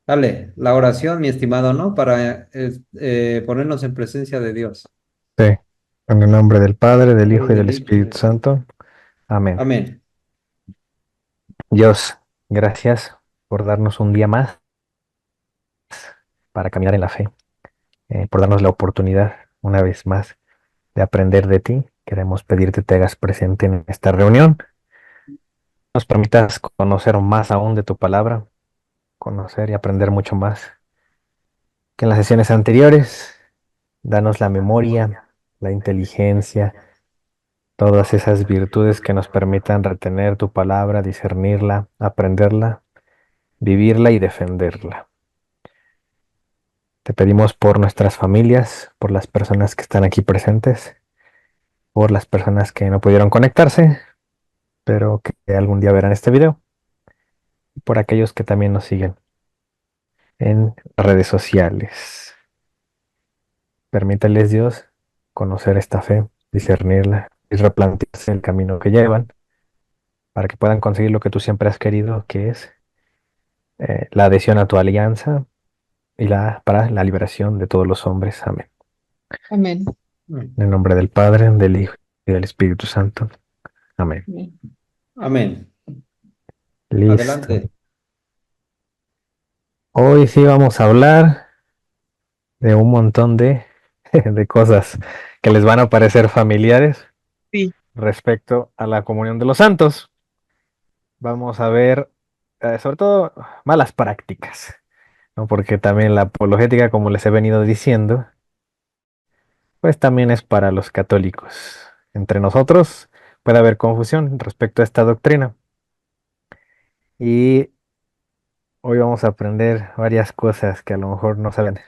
Dale, la oración, mi estimado, ¿no? Para ponernos en presencia de Dios. Sí, en el nombre del Padre, del Padre, Hijo y del del Hijo y del Espíritu Espíritu. Santo. Amén. Amén. Dios, gracias por darnos un día más para caminar en la fe, por darnos la oportunidad, una vez más, de aprender de ti. Queremos pedirte te hagas presente en esta reunión, nos permitas conocer más aún de tu palabra, conocer y aprender mucho más que en las sesiones anteriores. Danos la memoria, la inteligencia, todas esas virtudes que nos permitan retener tu palabra, discernirla, aprenderla, vivirla y defenderla. Te pedimos por nuestras familias, por las personas que están aquí presentes, por las personas que no pudieron conectarse, pero que algún día verán este video, y por aquellos que también nos siguen en redes sociales. Permíteles, Dios, conocer esta fe, discernirla y replantearse el camino que llevan para que puedan conseguir lo que tú siempre has querido, que es la adhesión a tu alianza y para la liberación de todos los hombres. Amén. Amén. Amén. En el nombre del Padre, del Hijo y del Espíritu Santo. Amén. Amén. Amén. Listo. Adelante. Hoy sí vamos a hablar de un montón de cosas que les van a parecer familiares Sí. respecto a la comunión de los santos. Vamos a ver, sobre todo, malas prácticas, ¿no? Porque también la apologética, como les he venido diciendo, pues también es para los católicos. Entre nosotros puede haber confusión respecto a esta doctrina. Y hoy vamos a aprender varias cosas que a lo mejor no saben,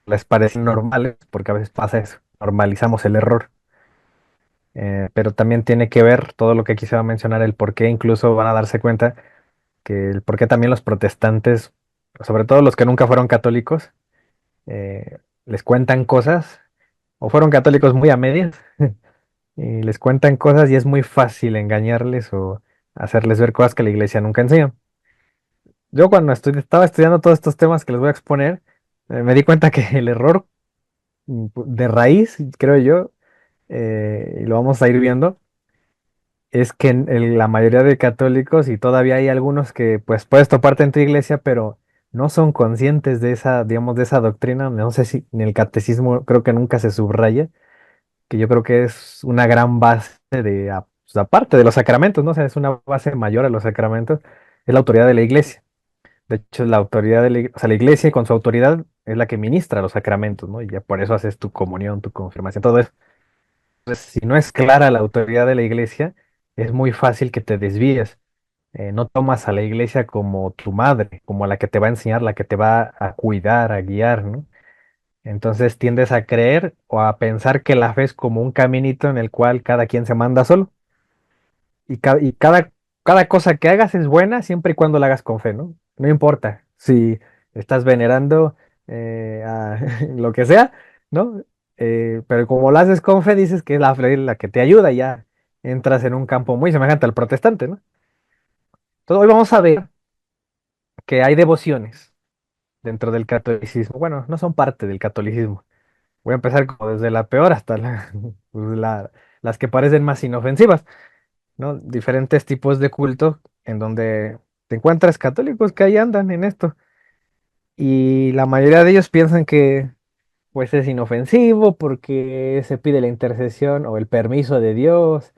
les parecen normales, porque a veces pasa eso, normalizamos el error. Pero también tiene que ver todo lo que aquí se va a mencionar, el por qué incluso van a darse cuenta que el por qué también los protestantes, sobre todo los que nunca fueron católicos, les cuentan cosas, o fueron católicos muy a medias, y les cuentan cosas y es muy fácil engañarles o hacerles ver cosas que la iglesia nunca enseña. Yo cuando estaba estudiando todos estos temas que les voy a exponer, me di cuenta que el error de raíz, creo yo, y lo vamos a ir viendo, es que la mayoría de católicos, y todavía hay algunos que pues puedes toparte en tu iglesia, pero no son conscientes de esa, digamos, de esa doctrina. No sé si en el catecismo creo que nunca se subraya, que yo creo que es una gran base pues, aparte de los sacramentos, ¿no? O sea, es una base mayor a los sacramentos, es la autoridad de la iglesia. De hecho, la autoridad de o sea, la iglesia con su autoridad es la que ministra los sacramentos, ¿no? Y ya por eso haces tu comunión, tu confirmación, todo eso. Si no es clara la autoridad de la iglesia, es muy fácil que te desvíes. No tomas a la iglesia como tu madre, como la que te va a enseñar, la que te va a cuidar, a guiar, ¿no? Entonces tiendes a creer o a pensar que la fe es como un caminito en el cual cada quien se manda solo. Y cada cosa que hagas es buena siempre y cuando la hagas con fe, ¿no? No importa si estás venerando lo que sea, ¿no? Pero como lo haces con fe, dices que es la fe la que te ayuda y ya entras en un campo muy semejante al protestante, ¿no? Entonces hoy vamos a ver que hay devociones dentro del catolicismo. Bueno, no son parte del catolicismo. Voy a empezar como desde la peor hasta pues, las que parecen más inofensivas, ¿no? Diferentes tipos de culto en donde te encuentras católicos que ahí andan en esto. Y la mayoría de ellos piensan que pues es inofensivo porque se pide la intercesión o el permiso de Dios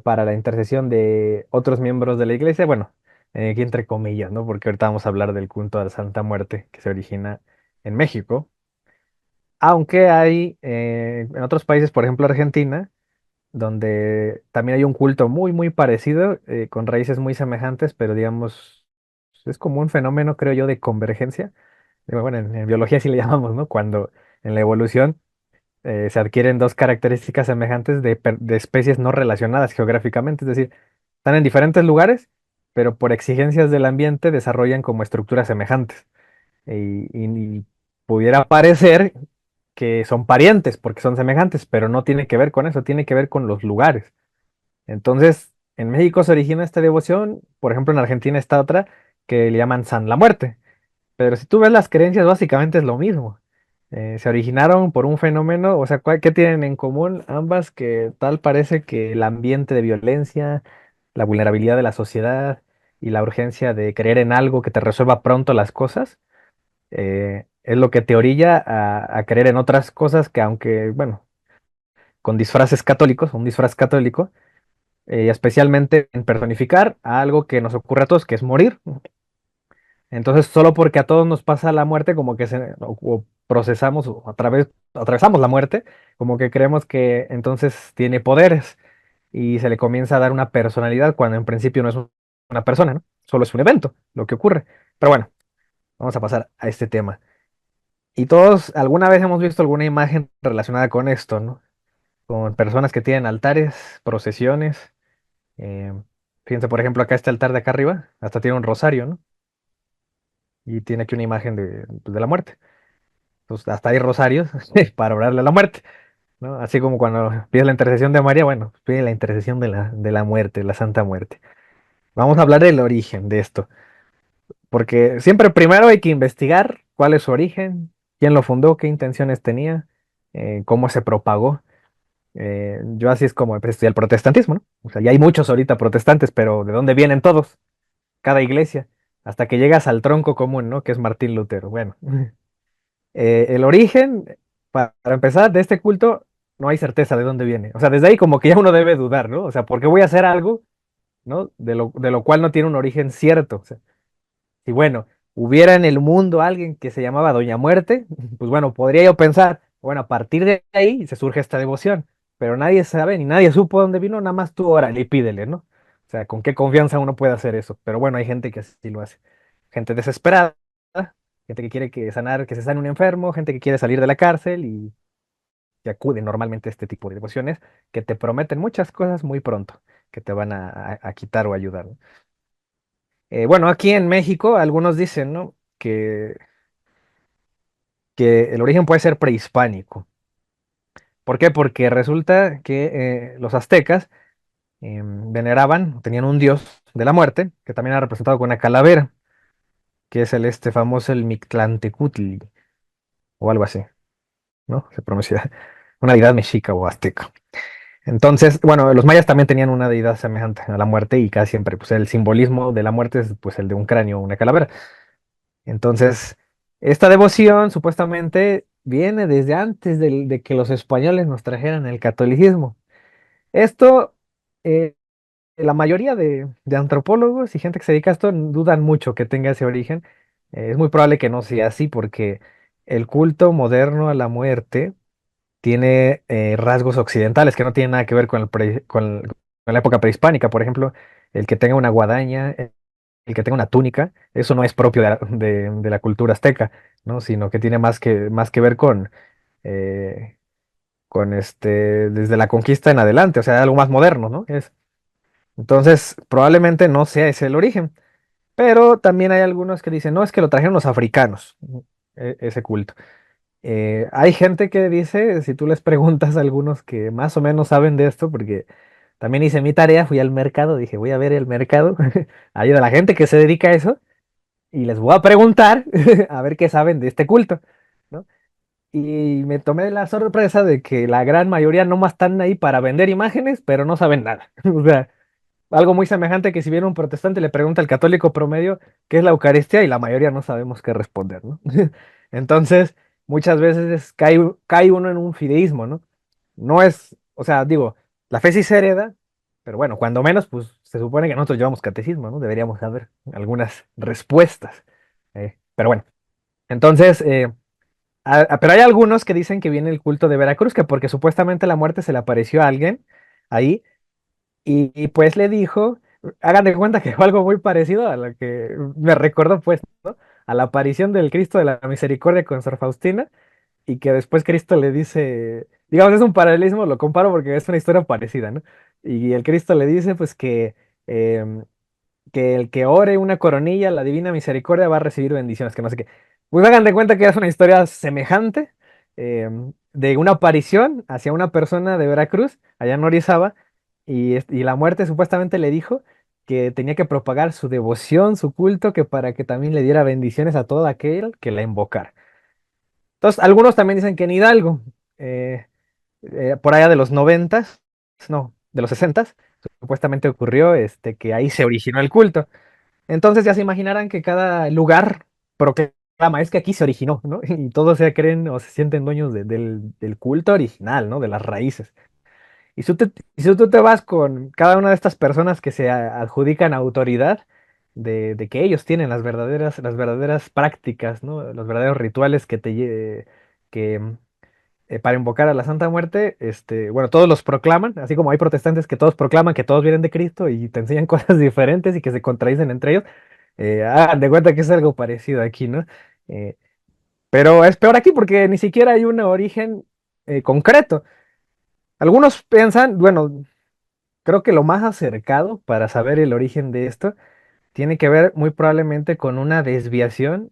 para la intercesión de otros miembros de la iglesia. Bueno, aquí entre comillas, ¿no? Porque ahorita vamos a hablar del culto a la Santa Muerte que se origina en México. Aunque hay en otros países, por ejemplo Argentina, donde también hay un culto muy, muy parecido, con raíces muy semejantes, pero digamos, es como un fenómeno, creo yo, de convergencia. Bueno, en biología sí le llamamos, ¿no? Cuando en la evolución se adquieren dos características semejantes de especies no relacionadas geográficamente, es decir, están en diferentes lugares, pero por exigencias del ambiente desarrollan como estructuras semejantes. Y pudiera parecer que son parientes porque son semejantes, pero no tiene que ver con eso, tiene que ver con los lugares. Entonces, en México se origina esta devoción, por ejemplo, en Argentina está otra que le llaman San la Muerte, Pero si tú ves las creencias, básicamente es lo mismo. Se originaron por un fenómeno, o sea, ¿qué tienen en común ambas? Que tal parece que el ambiente de violencia, la vulnerabilidad de la sociedad y la urgencia de creer en algo que te resuelva pronto las cosas, es lo que te orilla a creer en otras cosas que aunque, bueno, con disfraces católicos, un disfraz católico, especialmente en personificar a algo que nos ocurre a todos, que es morir. Entonces, solo porque a todos nos pasa la muerte, como que o procesamos o atravesamos la muerte, como que creemos que entonces tiene poderes y se le comienza a dar una personalidad cuando en principio no es una persona, ¿no? Solo es un evento, lo que ocurre. Pero bueno, vamos a pasar a este tema. Y todos alguna vez hemos visto alguna imagen relacionada con esto, ¿no? Con personas que tienen altares, procesiones. eh, Fíjense, por ejemplo, acá este altar de acá arriba, hasta tiene un rosario, ¿no? Y tiene aquí una imagen de la muerte. Pues hasta hay rosarios para orarle a la muerte, ¿no? Así como cuando pides la intercesión de María, bueno, pide la intercesión de la muerte, la Santa Muerte. Vamos a hablar del origen de esto, porque siempre primero hay que investigar cuál es su origen, quién lo fundó, qué intenciones tenía, cómo se propagó. Yo así es como estudié el protestantismo, ¿no? O sea, ya hay muchos ahorita protestantes, pero ¿de dónde vienen todos? Cada iglesia, hasta que llegas al tronco común, ¿no? Que es Martín Lutero. Bueno, el origen, para empezar, de este culto, no hay certeza de dónde viene. O sea, desde ahí como que ya uno debe dudar, ¿no? O sea, ¿por qué voy a hacer algo, ¿no? De lo cual no tiene un origen cierto. O sea, si bueno, hubiera en el mundo alguien que se llamaba Doña Muerte, pues bueno, podría yo pensar, bueno, a partir de ahí se surge esta devoción, pero nadie sabe ni nadie supo dónde vino, nada más tú órale y pídele, ¿no? O sea, con qué confianza uno puede hacer eso. Pero bueno, hay gente que así lo hace. Gente desesperada, gente que quiere que se sane un enfermo, gente que quiere salir de la cárcel y que acude normalmente a este tipo de devociones que te prometen muchas cosas muy pronto, que te van a quitar o ayudar, ¿no? Bueno, aquí en México algunos dicen, ¿no? Que el origen puede ser prehispánico. ¿Por qué? Porque resulta que los aztecas veneraban, tenían un dios de la muerte, que también era representado con una calavera, que es el este famoso el Mictlantecutli, o algo así, ¿no? Se pronuncia una deidad mexica o azteca. Entonces, bueno, los mayas también tenían una deidad semejante a la muerte y casi siempre, pues el simbolismo de la muerte es pues el de un cráneo o una calavera. Entonces, esta devoción supuestamente viene desde antes de que los españoles nos trajeran el catolicismo. Esto, eh, la mayoría de antropólogos y gente que se dedica a esto dudan mucho que tenga ese origen. Es muy probable que no sea así porque el culto moderno a la muerte tiene rasgos occidentales que no tienen nada que ver con la época prehispánica. Por ejemplo, el que tenga una guadaña, el que tenga una túnica, eso no es propio de la cultura azteca, ¿no? Sino que tiene más que ver eh, desde la conquista en adelante, o sea, algo más moderno, ¿no? Entonces, probablemente no sea ese el origen, pero también hay algunos que dicen, no, es que lo trajeron los africanos, ese culto. Hay gente que dice, si tú les preguntas a algunos que más o menos saben de esto, porque también hice mi tarea, fui al mercado, dije, voy a ver el mercado, ahí de la gente que se dedica a eso, y les voy a preguntar a ver qué saben de este culto, ¿no? Y me tomé la sorpresa de que la gran mayoría nomás están ahí para vender imágenes, pero no saben nada. O sea, algo muy semejante que si viene un protestante le pregunta al católico promedio qué es la Eucaristía y la mayoría no sabemos qué responder, ¿no? Entonces, muchas veces cae uno en un fideísmo, ¿no? No es, o sea, digo, la fe sí se hereda, pero bueno, cuando menos, pues se supone que nosotros llevamos catecismo, ¿no? Deberíamos saber algunas respuestas. Pero bueno, entonces, pero hay algunos que dicen que viene el culto de Veracruz, que porque supuestamente la muerte se le apareció a alguien ahí y pues le dijo, hagan de cuenta que fue algo muy parecido a lo que me recordó pues, ¿no? A la aparición del Cristo de la Misericordia con Sor Faustina y que después Cristo le dice, digamos, es un paralelismo, lo comparo porque es una historia parecida, ¿no? Y el Cristo le dice pues em, que el que ore una coronilla, la divina misericordia va a recibir bendiciones, que no sé qué. Pues hagan de cuenta que es una historia semejante de una aparición hacia una persona de Veracruz, allá en Orizaba, y la muerte supuestamente le dijo que tenía que propagar su devoción, su culto, que para que también le diera bendiciones a todo aquel que la invocara. Entonces, algunos también dicen que en Hidalgo, eh, por allá de los noventas, no, de los sesentas, supuestamente ocurrió que ahí se originó el culto. Entonces ya se imaginarán que cada lugar proclama, es que aquí se originó, ¿no? Y todos se creen o se sienten dueños del culto original, ¿no? De las raíces. Y si tú te vas con cada una de estas personas que se adjudican autoridad de que ellos tienen las verdaderas prácticas, ¿no? Los verdaderos rituales que para invocar a la Santa Muerte, bueno, todos los proclaman, así como hay protestantes que todos proclaman que todos vienen de Cristo y te enseñan cosas diferentes y que se contradicen entre ellos. Hagan de cuenta que es algo parecido aquí, ¿no? Eh, pero es peor aquí porque ni siquiera hay un origen concreto. Algunos piensan, bueno, creo que lo más acercado para saber el origen de esto tiene que ver muy probablemente con una desviación,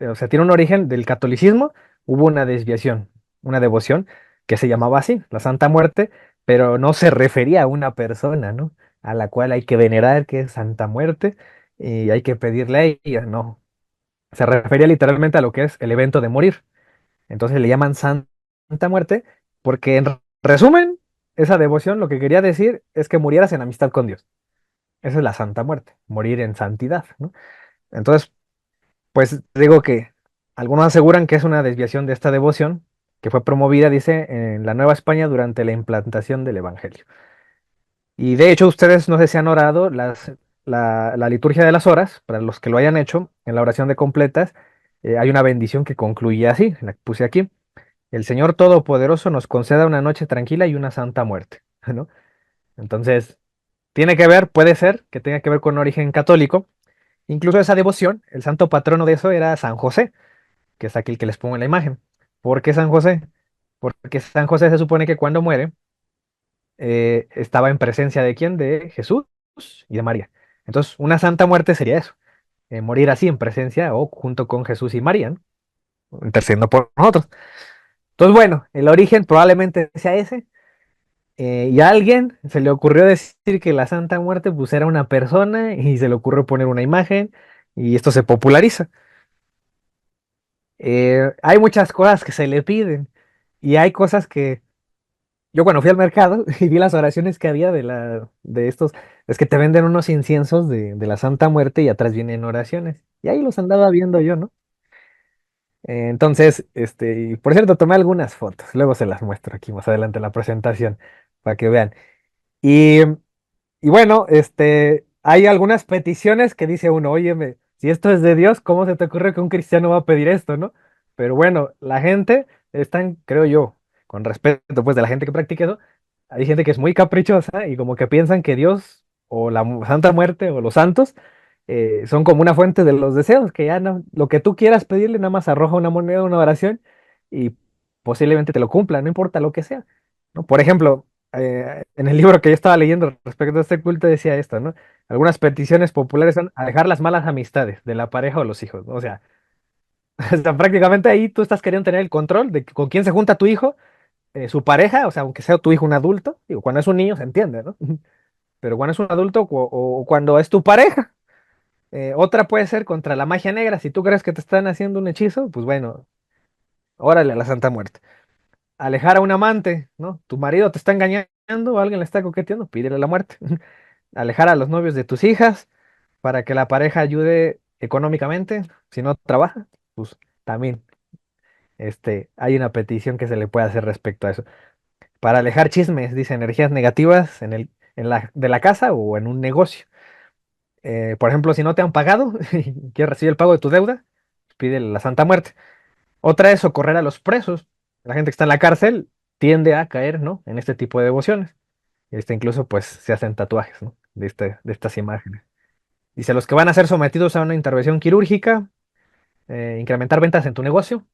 o sea, tiene un origen del catolicismo, hubo una desviación, una devoción que se llamaba así, la Santa Muerte, pero no se refería a una persona, ¿no? A la cual hay que venerar, que es Santa Muerte, y hay que pedirle a ella, no. Se refería literalmente a lo que es el evento de morir. Entonces le llaman Santa Muerte porque en resumen, esa devoción lo que quería decir es que murieras en amistad con Dios. Esa es la Santa Muerte, morir en santidad, ¿no? Entonces, pues digo que algunos aseguran que es una desviación de esta devoción que fue promovida, dice, en la Nueva España durante la implantación del Evangelio. Y de hecho, ustedes no sé si han orado la liturgia de las horas, para los que lo hayan hecho, en la oración de completas, hay una bendición que concluye así, la puse aquí. El Señor Todopoderoso nos conceda una noche tranquila y una santa muerte, ¿no? Entonces, tiene que ver, puede ser que tenga que ver con origen católico. Incluso esa devoción, el santo patrono de eso era San José, que es aquí el que les pongo en la imagen. ¿Por qué San José? Porque San José se supone que cuando muere estaba en presencia de quién? De Jesús y de María. Entonces, una santa muerte sería eso, morir así en presencia o junto con Jesús y María, ¿no? Intercediendo por nosotros. Entonces, bueno, el origen probablemente sea ese. Y a alguien se le ocurrió decir que la Santa Muerte pues era una persona y se le ocurrió poner una imagen y esto se populariza. Hay muchas cosas que se le piden y hay cosas que yo cuando fui al mercado y vi las oraciones que había de estos, es que te venden unos inciensos de la Santa Muerte y atrás vienen oraciones y ahí los andaba viendo yo, ¿no? Entonces, y por cierto, tomé algunas fotos, luego se las muestro aquí más adelante en la presentación para que vean. Y Y bueno, hay algunas peticiones que dice uno, óyeme, si esto es de Dios, ¿cómo se te ocurre que un cristiano va a pedir esto, no? Pero bueno, la gente están, creo yo, con respeto pues de la gente que practica eso, hay gente que es muy caprichosa y como que piensan que Dios o la Santa Muerte o los santos son como una fuente de los deseos, que ya no, lo que tú quieras pedirle, nada más arroja una moneda, una oración y posiblemente te lo cumpla, no importa lo que sea, ¿no? Por ejemplo, en el libro que yo estaba leyendo respecto a este culto decía esto, ¿no? Algunas peticiones populares son alejar las malas amistades de la pareja o los hijos, ¿no? O sea, o sea, prácticamente ahí tú estás queriendo tener el control de con quién se junta tu hijo, su pareja, o sea, aunque sea tu hijo un adulto, digo, cuando es un niño se entiende, ¿no? Pero cuando es un adulto o cuando es tu pareja. Otra puede ser contra la magia negra. Si tú crees que te están haciendo un hechizo, pues bueno, órale a la Santa Muerte. Alejar a un amante, ¿no? Tu marido te está engañando o alguien le está coqueteando, pídele la muerte. Alejar a los novios de tus hijas para que la pareja ayude económicamente. Si no trabaja, pues también hay una petición que se le puede hacer respecto a eso. Para alejar chismes, dice energías negativas de la casa o en un negocio. Por ejemplo, si no te han pagado y quieres recibir el pago de tu deuda, pide la Santa Muerte. Otra es socorrer a los presos. La gente que está en la cárcel tiende a caer, ¿no? En este tipo de devociones. Incluso, pues, se hacen tatuajes, ¿no? De estas imágenes. Dice, los que van a ser sometidos a una intervención quirúrgica, incrementar ventas en tu negocio.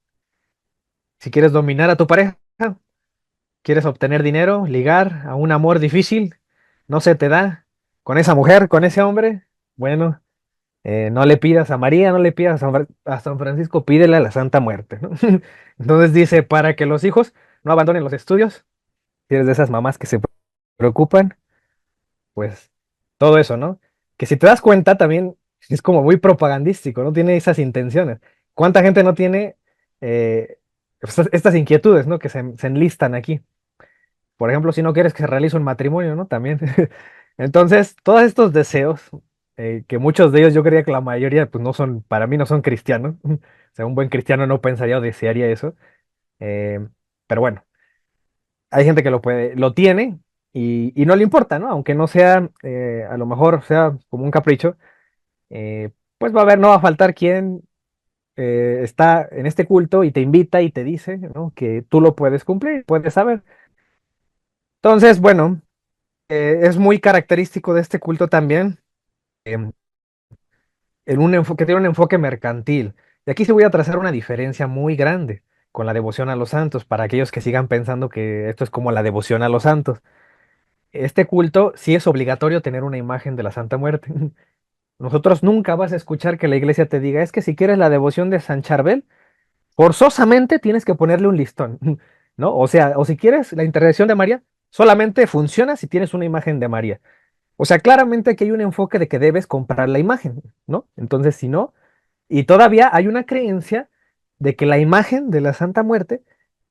Si quieres dominar a tu pareja, quieres obtener dinero, ligar a un amor difícil, no se te da con esa mujer, con ese hombre, bueno, no le pidas a María, no le pidas a San Francisco, pídele a la Santa Muerte, ¿no? Entonces dice, para que los hijos no abandonen los estudios, si eres de esas mamás que se preocupan, pues todo eso, ¿no? que si te das cuenta también es como muy propagandístico, no tiene esas intenciones. ¿Cuánta gente no tiene estas inquietudes, ¿no? Que se enlistan aquí. Por ejemplo, si no quieres que se realice un matrimonio, ¿no? También. Entonces, todos estos deseos, que muchos de ellos yo creía que la mayoría, pues no son, para mí no son cristianos. O sea, un buen cristiano no pensaría o desearía eso. eh, pero bueno, hay gente que lo puede, lo tiene y no le importa, ¿no? Aunque no sea, a lo mejor sea como un capricho, pues va a haber, no va a faltar quien está en este culto y te invita y te dice, ¿no? Que tú lo puedes cumplir, puedes saber. Entonces, bueno, es muy característico de este culto también, em, en un enfoque, tiene un enfoque mercantil. Y aquí sí voy a trazar una diferencia muy grande con la devoción a los santos, para aquellos que sigan pensando que esto es como la devoción a los santos. Este culto sí es obligatorio tener una imagen de la Santa Muerte. Nosotros nunca vas a escuchar que la iglesia te diga, es que si quieres la devoción de San Charbel, forzosamente tienes que ponerle un listón, ¿no? O sea, o si quieres la intercesión de María, solamente funciona si tienes una imagen de María. O sea, claramente aquí hay un enfoque de que debes comprar la imagen, ¿no? Entonces, si no, y todavía hay una creencia de que la imagen de la Santa Muerte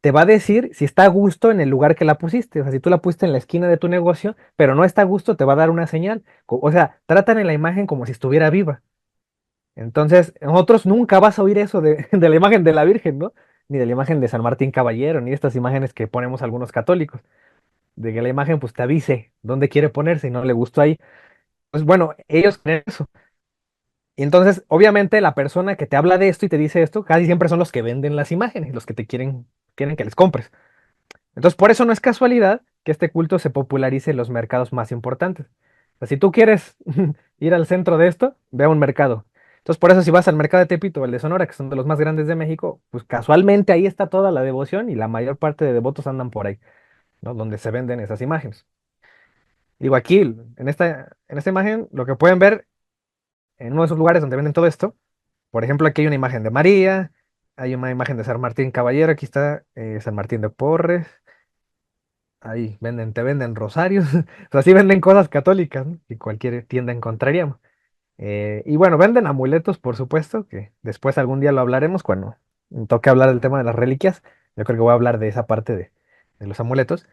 te va a decir si está a gusto en el lugar que la pusiste. O sea, si tú la pusiste en la esquina de tu negocio, pero no está a gusto, te va a dar una señal. O sea, tratan en la imagen como si estuviera viva. Entonces, nosotros nunca vas a oír eso de, de la imagen de la Virgen, ¿no? Ni de la imagen de San Martín Caballero, ni de estas imágenes que ponemos algunos católicos. De que la imagen pues te avise dónde quiere ponerse y no le gustó ahí. Pues bueno, ellos creen eso. Y entonces, obviamente, la persona que te habla de esto y te dice esto, casi siempre son los que venden las imágenes, los que te quieren que les compres. Entonces, por eso no es casualidad que este culto se popularice en los mercados más importantes. O sea, si tú quieres ir al centro de esto, ve a un mercado. Entonces, por eso si vas al mercado de Tepito o el de Sonora, que son de los más grandes de México, pues casualmente ahí está toda la devoción y la mayor parte de devotos andan por ahí, ¿no? Donde se venden esas imágenes. Digo, aquí, en esta imagen, lo que pueden ver en uno de esos lugares donde venden todo esto. Por ejemplo, aquí hay una imagen de María, hay una imagen de San Martín Caballero, aquí está San Martín de Porres, ahí venden, te venden rosarios, o sea, sí venden cosas católicas, ¿no? Y cualquier tienda encontraríamos. Y bueno, venden amuletos, por supuesto, que después algún día lo hablaremos cuando toque hablar del tema de las reliquias. Yo creo que voy a hablar de esa parte de los amuletos.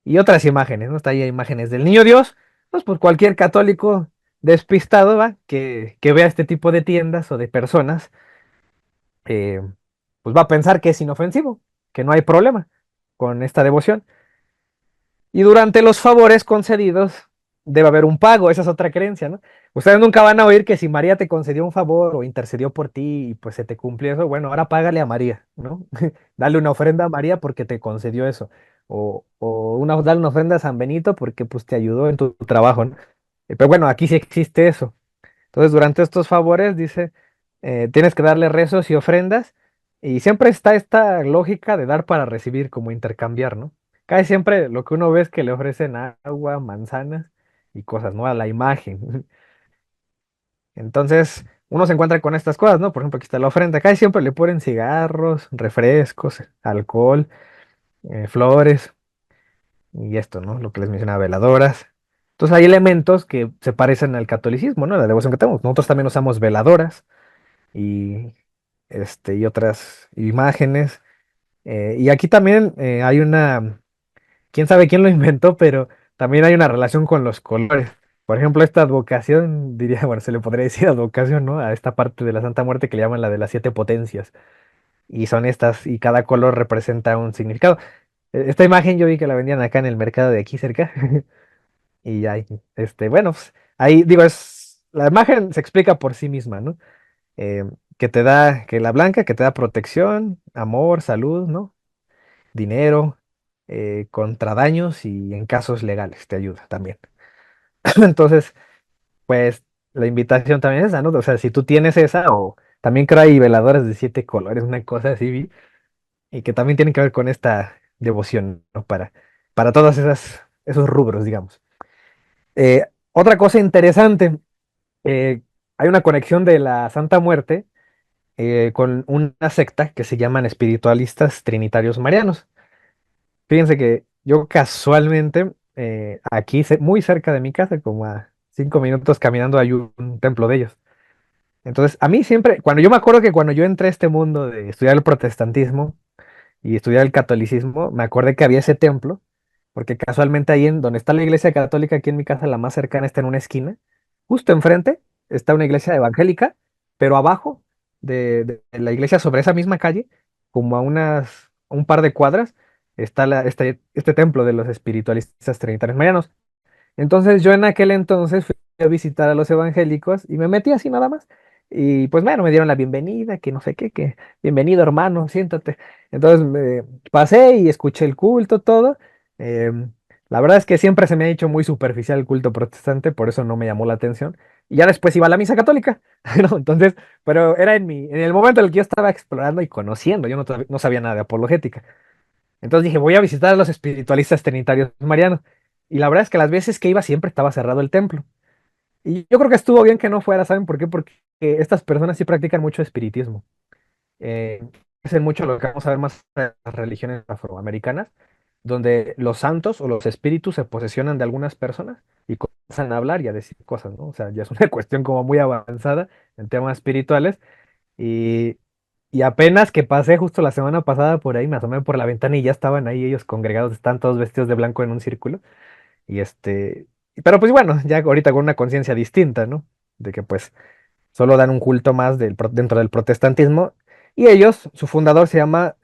Y otras imágenes, ¿no? Está ahí imágenes del Niño Dios, pues cualquier católico despistado, ¿va? Que vea este tipo de tiendas o de personas, eh, pues va a pensar que es inofensivo, que no hay problema con esta devoción. Y durante los favores concedidos debe haber un pago, esa es otra creencia, ¿no? Ustedes nunca van a oír que si María te concedió un favor o intercedió por ti y pues se te cumplió eso, bueno, ahora págale a María, ¿no? Dale una ofrenda a María porque te concedió eso. Dale una ofrenda a San Benito porque pues te ayudó en tu trabajo, ¿no? Pero bueno, aquí sí existe eso. Entonces, durante estos favores, dice, tienes que darle rezos y ofrendas, y siempre está esta lógica de dar para recibir, como intercambiar, ¿no? Casi siempre lo que uno ve es que le ofrecen agua, manzanas y cosas, ¿no? A la imagen. Entonces, uno se encuentra con estas cosas, ¿no? Por ejemplo, aquí está la ofrenda. Casi siempre le ponen cigarros, refrescos, alcohol, flores y esto, ¿no? Lo que les mencionaba, veladoras. Entonces hay elementos que se parecen al catolicismo, ¿no? La devoción que tenemos. Nosotros también usamos veladoras y, y otras imágenes. Y aquí también hay quién sabe quién lo inventó, pero también hay una relación con los colores. Por ejemplo, esta advocación, diría, bueno, se le podría decir advocación, ¿no? A esta parte de la Santa Muerte que le llaman la de las siete potencias. Y son estas, y cada color representa un significado. Esta imagen yo vi que la vendían acá en el mercado de aquí cerca. Y ahí, bueno, pues, ahí digo, la imagen se explica por sí misma, ¿no? eh, que te da, que la blanca, que te da protección, amor, salud, ¿no? Dinero, contra daños y en casos legales te ayuda también. Entonces, pues la invitación también es esa, ¿no? O sea, si tú tienes esa, o también creo hay veladores de siete colores, una cosa así, y que también tienen que ver con esta devoción, ¿no? Para todos esos rubros, digamos. Otra cosa interesante, eh, hay una conexión de la Santa Muerte con una secta que se llaman espiritualistas trinitarios marianos. Fíjense que yo casualmente, aquí, muy cerca de mi casa, como a 5 minutos caminando hay un templo de ellos. Entonces, a mí siempre, cuando yo me acuerdo que cuando yo entré a este mundo de estudiar el protestantismo y estudiar el catolicismo, me acordé que había ese templo, porque casualmente ahí en donde está la iglesia católica, aquí en mi casa, la más cercana está en una esquina, justo enfrente está una iglesia evangélica, pero abajo de la iglesia, sobre esa misma calle, como a un par de cuadras, está este templo de los espiritualistas trinitarios marianos. Entonces yo en aquel entonces fui a visitar a los evangélicos y me metí así nada más. Y pues bueno, me dieron la bienvenida, que no sé qué, que bienvenido hermano, siéntate. Entonces me pasé y escuché el culto, todo. Em, la verdad es que siempre se me ha hecho muy superficial el culto protestante, por eso no me llamó la atención. Y ya después iba a la misa católica, ¿no? Entonces, pero era en el momento en el que yo estaba explorando y conociendo, yo no sabía nada de apologética. Entonces dije, voy a visitar a los espiritualistas trinitarios marianos. Y la verdad es que las veces que iba siempre estaba cerrado el templo. Y yo creo que estuvo bien que no fuera, ¿saben por qué? Porque estas personas sí practican mucho espiritismo. Hacen mucho lo que vamos a ver más en las religiones afroamericanas, donde los santos o los espíritus se posesionan de algunas personas y comienzan a hablar y a decir cosas, ¿no? O sea, ya es una cuestión como muy avanzada en temas espirituales. Y, y apenas que pasé justo la semana pasada por ahí, me asomé por la ventana y ya estaban ahí ellos congregados, están todos vestidos de blanco en un círculo. Y pero pues bueno, ya ahorita con una conciencia distinta, ¿no? De que pues solo dan un culto más dentro del protestantismo. Y ellos, su fundador se llama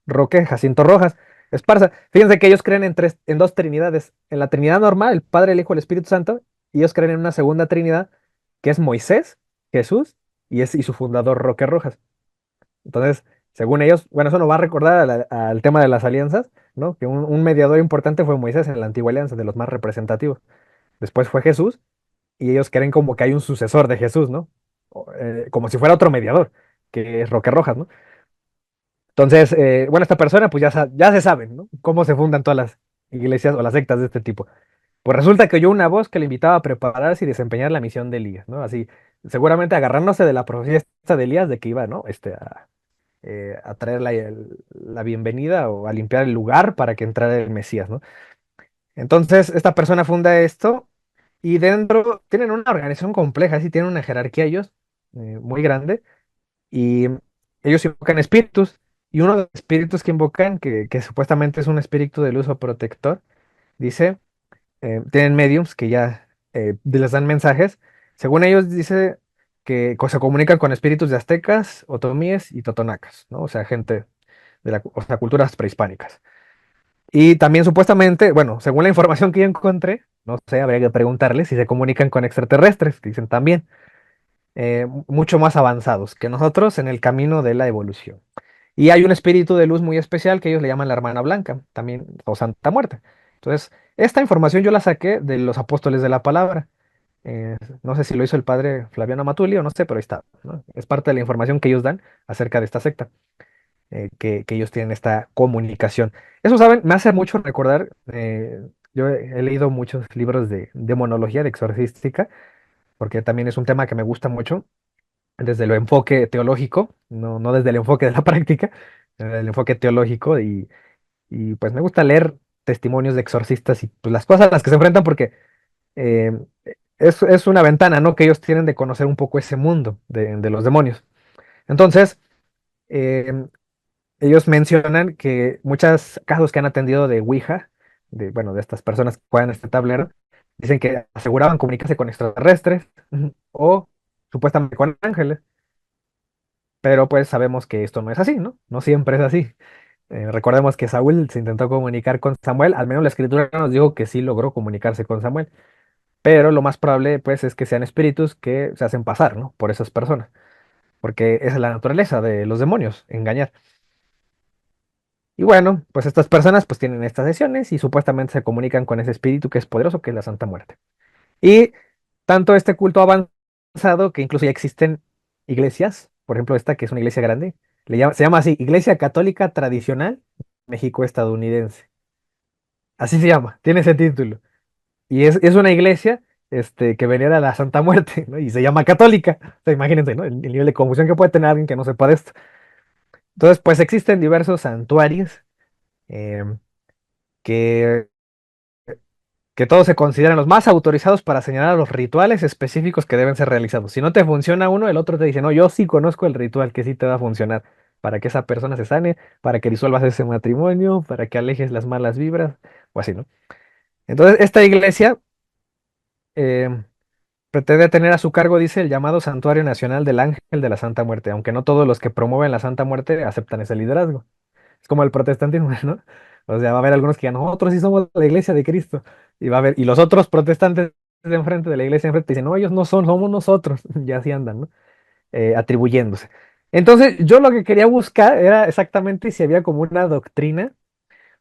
Roque Jacinto Rojas Esparza. Fíjense que ellos creen en dos trinidades. En la Trinidad normal, el Padre, el Hijo, el Espíritu Santo. Y ellos creen en una segunda Trinidad, que es Moisés, Jesús y su fundador Roque Rojas. Entonces, según ellos, bueno, eso nos va a recordar al tema de las alianzas, ¿no? Que un mediador importante fue Moisés en la antigua alianza, de los más representativos. Después fue Jesús, y ellos creen como que hay un sucesor de Jesús, ¿no? Como si fuera otro mediador, que es Roque Rojas, ¿no? Entonces, bueno, esta persona, pues ya se sabe, ¿no? Cómo se fundan todas las iglesias o las sectas de este tipo. Pues resulta que oyó una voz que le invitaba a prepararse y desempeñar la misión de Elías, ¿no? Así, seguramente agarrándose de la profecía esta de Elías de que iba, ¿no? A traer la bienvenida o a limpiar el lugar para que entrara el Mesías, ¿no? Entonces, esta persona funda esto y dentro tienen una organización compleja, sí, tienen una jerarquía ellos muy grande y ellos invocan espíritus y uno de los espíritus que invocan, que supuestamente es un espíritu del uso protector, dice, tienen mediums que ya les dan mensajes. Según ellos dice que se comunican con espíritus de aztecas, otomíes y totonacas, ¿no? O sea, gente o sea, culturas prehispánicas. Y también supuestamente, bueno, según la información que yo encontré, no sé, habría que preguntarles si se comunican con extraterrestres, que dicen también, mucho más avanzados que nosotros en el camino de la evolución. Y hay un espíritu de luz muy especial que ellos le llaman la hermana blanca, también, o Santa Muerte. Entonces, esta información yo la saqué de los apóstoles de la palabra. No sé si lo hizo el padre Flaviano Matulio, no sé, pero ahí está, ¿no? Es parte de la información que ellos dan acerca de esta secta, que ellos tienen esta comunicación. Eso, ¿saben? Me hace mucho recordar, yo he leído muchos libros de demonología, de exorcística, porque también es un tema que me gusta mucho desde el enfoque teológico, no desde el enfoque de la práctica, desde el enfoque teológico y pues me gusta leer testimonios de exorcistas y pues las cosas a las que se enfrentan porque eh, es una ventana, ¿no? Que ellos tienen de conocer un poco ese mundo de los demonios. Entonces, eh, ellos mencionan que muchos casos que han atendido de Ouija, bueno, de estas personas que juegan este tablero, dicen que aseguraban comunicarse con extraterrestres o supuestamente con ángeles, pero pues sabemos que esto no es así, ¿no? No siempre es así. Recordemos que Saúl se intentó comunicar con Samuel, al menos la escritura nos dijo que sí logró comunicarse con Samuel, pero lo más probable pues es que sean espíritus que se hacen pasar, ¿no? Por esas personas, porque esa es la naturaleza de los demonios, engañar. Y bueno, pues estas personas pues tienen estas sesiones y supuestamente se comunican con ese espíritu que es poderoso, que es la Santa Muerte. Y tanto este culto ha avanzado que incluso ya existen iglesias, por ejemplo esta que es una iglesia grande, se llama así, Iglesia Católica Tradicional México-Estadounidense. Así se llama, tiene ese título. Y es una iglesia que venera a la Santa Muerte, ¿no? Y se llama católica. O sea, imagínense, ¿no? El nivel de confusión que puede tener alguien que no sepa de esto. Entonces, pues existen diversos santuarios em, que que todos se consideran los más autorizados para señalar los rituales específicos que deben ser realizados. Si no te funciona uno, el otro te dice, no, yo sí conozco el ritual que sí te va a funcionar para que esa persona se sane, para que disuelvas ese matrimonio, para que alejes las malas vibras, o así, ¿no? Entonces, esta iglesia eh, pretende tener a su cargo, dice, el llamado Santuario Nacional del Ángel de la Santa Muerte, aunque no todos los que promueven la Santa Muerte aceptan ese liderazgo. Es como el protestantismo, ¿no? O sea, va a haber algunos que digan, nosotros sí somos la iglesia de Cristo. Y va a haber, y los otros protestantes de enfrente de la iglesia de enfrente dicen, no, ellos no son, somos nosotros. Y así andan, ¿no? Atribuyéndose. Entonces, yo lo que quería buscar era exactamente si había como una doctrina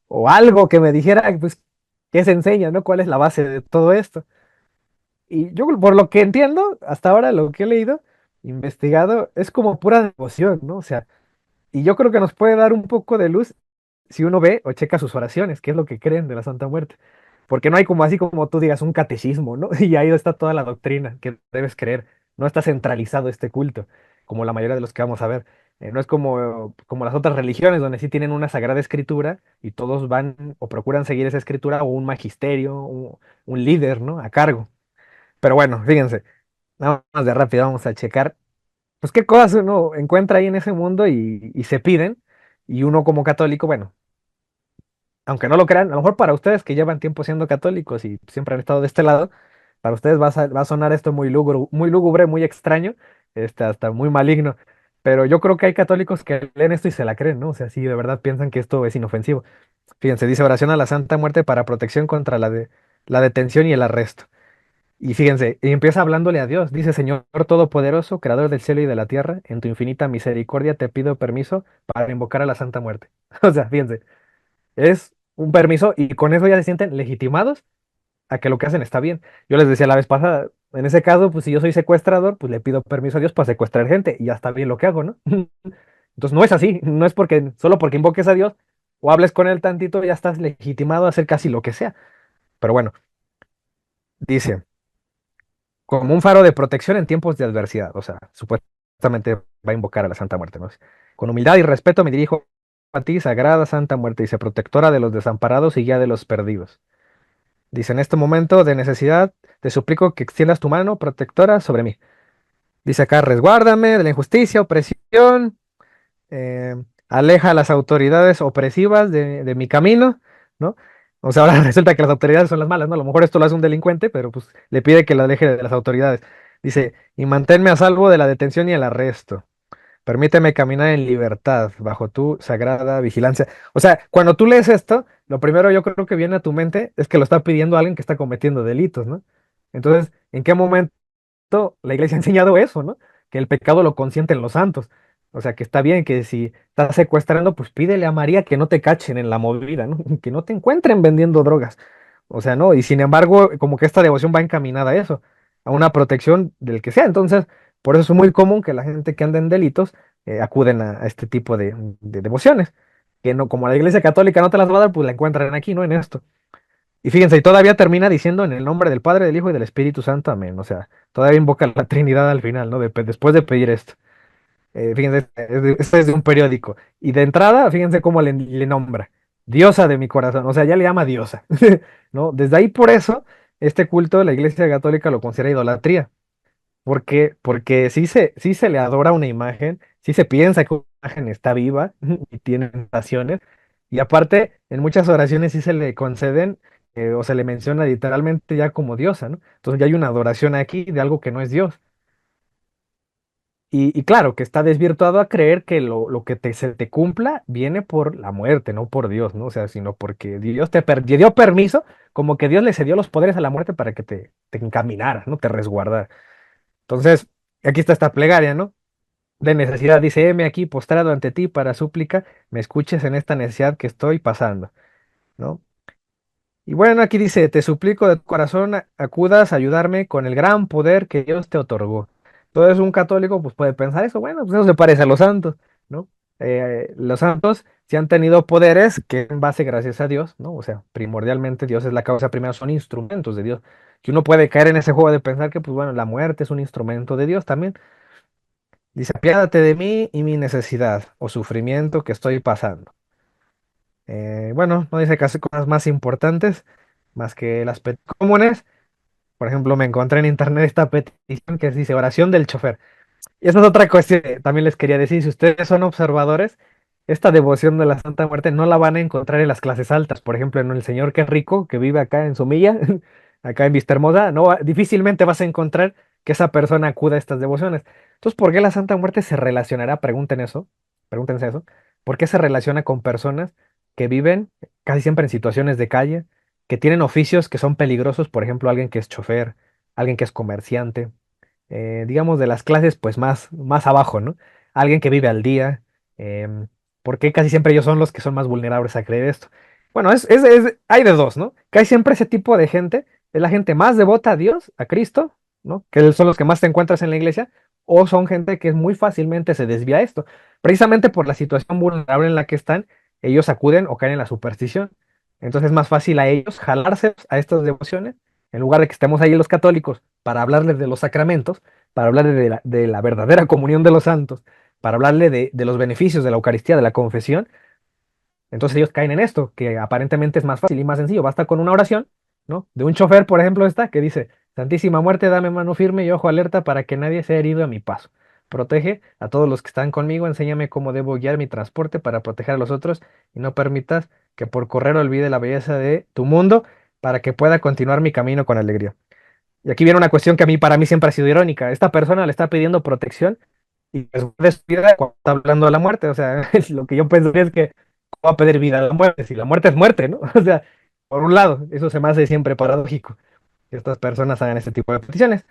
o algo que me dijera, pues, qué se enseña, ¿no? ¿Cuál es la base de todo esto? Y yo, por lo que entiendo, hasta ahora lo que he leído, investigado, es como pura devoción, ¿no? O sea, y yo creo que nos puede dar un poco de luz si uno ve o checa sus oraciones, qué es lo que creen de la Santa Muerte. Porque no hay como así como tú digas un catecismo, ¿no? Y ahí está toda la doctrina que debes creer. No está centralizado este culto, como la mayoría de los que vamos a ver. No es como las otras religiones, donde sí tienen una sagrada escritura y todos van o procuran seguir esa escritura o un magisterio, un líder, ¿no? A cargo. Pero bueno, fíjense, nada más de rápido vamos a checar, pues qué cosas uno encuentra ahí en ese mundo y se piden. Y uno como católico, bueno, aunque no lo crean, a lo mejor para ustedes que llevan tiempo siendo católicos y siempre han estado de este lado, para ustedes va a sonar esto muy lúgubre, muy extraño, hasta muy maligno. Pero yo creo que hay católicos que leen esto y se la creen, ¿no? O sea, sí, de verdad piensan que esto es inofensivo. Fíjense, dice oración a la Santa Muerte para protección contra la detención y el arresto. Y fíjense, y empieza hablándole a Dios. Dice, Señor Todopoderoso, Creador del cielo y de la tierra, en tu infinita misericordia te pido permiso para invocar a la Santa Muerte. O sea, fíjense, es un permiso y con eso ya se sienten legitimados a que lo que hacen está bien. Yo les decía la vez pasada, en ese caso, pues si yo soy secuestrador, pues le pido permiso a Dios para secuestrar gente y ya está bien lo que hago, ¿no? Entonces no es así, no es porque solo porque invoques a Dios o hables con él tantito ya estás legitimado a hacer casi lo que sea. Pero bueno, dice, como un faro de protección en tiempos de adversidad, o sea, supuestamente va a invocar a la Santa Muerte, ¿no? Con humildad y respeto me dirijo a ti, Sagrada Santa Muerte, dice, protectora de los desamparados y guía de los perdidos. Dice, en este momento de necesidad, te suplico que extiendas tu mano protectora sobre mí. Dice acá, resguárdame de la injusticia, opresión, eh, aleja a las autoridades opresivas de mi camino, ¿no? O sea, ahora resulta que las autoridades son las malas, ¿no? A lo mejor esto lo hace un delincuente, pero pues le pide que la aleje de las autoridades. Dice, y manténme a salvo de la detención y el arresto. Permíteme caminar en libertad bajo tu sagrada vigilancia. O sea, cuando tú lees esto, lo primero yo creo que viene a tu mente es que lo está pidiendo alguien que está cometiendo delitos, ¿no? Entonces, ¿en qué momento la iglesia ha enseñado eso, ¿no? Que el pecado lo consienten los santos. O sea, que está bien que si estás secuestrando, pues pídele a María que no te cachen en la movida, ¿no? Que no te encuentren vendiendo drogas. O sea, no, y sin embargo, como que esta devoción va encaminada a eso, a una protección del que sea. Entonces, por eso es muy común que la gente que anda en delitos acuden a este tipo de devociones. Que no, como la iglesia católica no te las va a dar, pues la encuentran aquí, ¿no? En esto. Y fíjense, y todavía termina diciendo en el nombre del Padre, del Hijo y del Espíritu Santo, amén. O sea, todavía invoca la Trinidad al final, ¿no? Después de pedir esto. Fíjense, esto es de un periódico. Y de entrada, fíjense cómo le nombra. Diosa de mi corazón. O sea, ya le llama diosa, ¿no? Desde ahí, por eso, este culto de la Iglesia Católica lo considera idolatría. Porque sí se le adora una imagen, sí se piensa que una imagen está viva y tiene oraciones, y aparte en muchas oraciones sí se le conceden o se le menciona literalmente ya como diosa, ¿no? Entonces ya hay una adoración aquí de algo que no es Dios. Y claro, que está desvirtuado a creer que lo que se te cumpla viene por la muerte, no por Dios, ¿no? O sea, sino porque Dios te dio permiso, como que Dios le cedió los poderes a la muerte para que te encaminaras, ¿no? Te resguardara. Entonces, aquí está esta plegaria, ¿no? De necesidad, dice, heme aquí postrado ante ti para súplica, me escuches en esta necesidad que estoy pasando, ¿no? Y bueno, aquí dice, te suplico de tu corazón acudas a ayudarme con el gran poder que Dios te otorgó. Entonces un católico pues puede pensar eso, bueno, pues eso se parece a los santos, ¿no? Los santos sí han tenido poderes que en base gracias a Dios, ¿no? O sea, primordialmente Dios es la causa primera, son instrumentos de Dios. Que uno puede caer en ese juego de pensar que pues bueno, la muerte es un instrumento de Dios también. Dice, apiádate de mí y mi necesidad o sufrimiento que estoy pasando. Bueno, no dice casi cosas más importantes. más que las peticiones comunes. Por ejemplo, me encontré en internet esta petición que dice oración del chofer. Y esa es otra cuestión que también les quería decir. Si ustedes son observadores, esta devoción de la Santa Muerte no la van a encontrar en las clases altas. Por ejemplo, en el señor que es rico, que vive acá en Somilla, acá en Vistahermosa, no, difícilmente vas a encontrar que esa persona acuda a estas devociones. Entonces, ¿por qué la Santa Muerte se relacionará? Pregunten eso, pregúntense eso. ¿Por qué se relaciona con personas que viven casi siempre en situaciones de calle, que tienen oficios que son peligrosos? Por ejemplo, alguien que es chofer, alguien que es comerciante, digamos, de las clases pues más abajo, ¿no? Alguien que vive al día, em, porque casi siempre ellos son los que son más vulnerables a creer esto. Bueno, hay de dos, ¿no? Casi siempre ese tipo de gente es la gente más devota a Dios, a Cristo, ¿no? Que son los que más te encuentras en la iglesia, o son gente que muy fácilmente se desvía a esto. Precisamente por la situación vulnerable en la que están, ellos acuden o caen en la superstición. Entonces es más fácil a ellos jalarse a estas devociones, en lugar de que estemos ahí los católicos para hablarles de los sacramentos, para hablarle de la verdadera comunión de los santos, para hablarle de los beneficios de la Eucaristía, de la confesión. Entonces ellos caen en esto, que aparentemente es más fácil y más sencillo. Basta con una oración, ¿no? De un chofer, por ejemplo, esta, que dice, Santísima Muerte, dame mano firme y ojo alerta para que nadie sea herido a mi paso. Protege a todos los que están conmigo, enséñame cómo debo guiar mi transporte para proteger a los otros y no permitas que por correr olvide la belleza de tu mundo para que pueda continuar mi camino con alegría. Y aquí viene una cuestión que a mí, para mí siempre ha sido irónica. Esta persona le está pidiendo protección y después de su vida cuando está hablando de la muerte. O sea, lo que yo pensaría es que, ¿cómo va a pedir vida a la muerte? Si la muerte es muerte, ¿no? O sea, por un lado, eso se me hace siempre paradójico, que estas personas hagan este tipo de peticiones.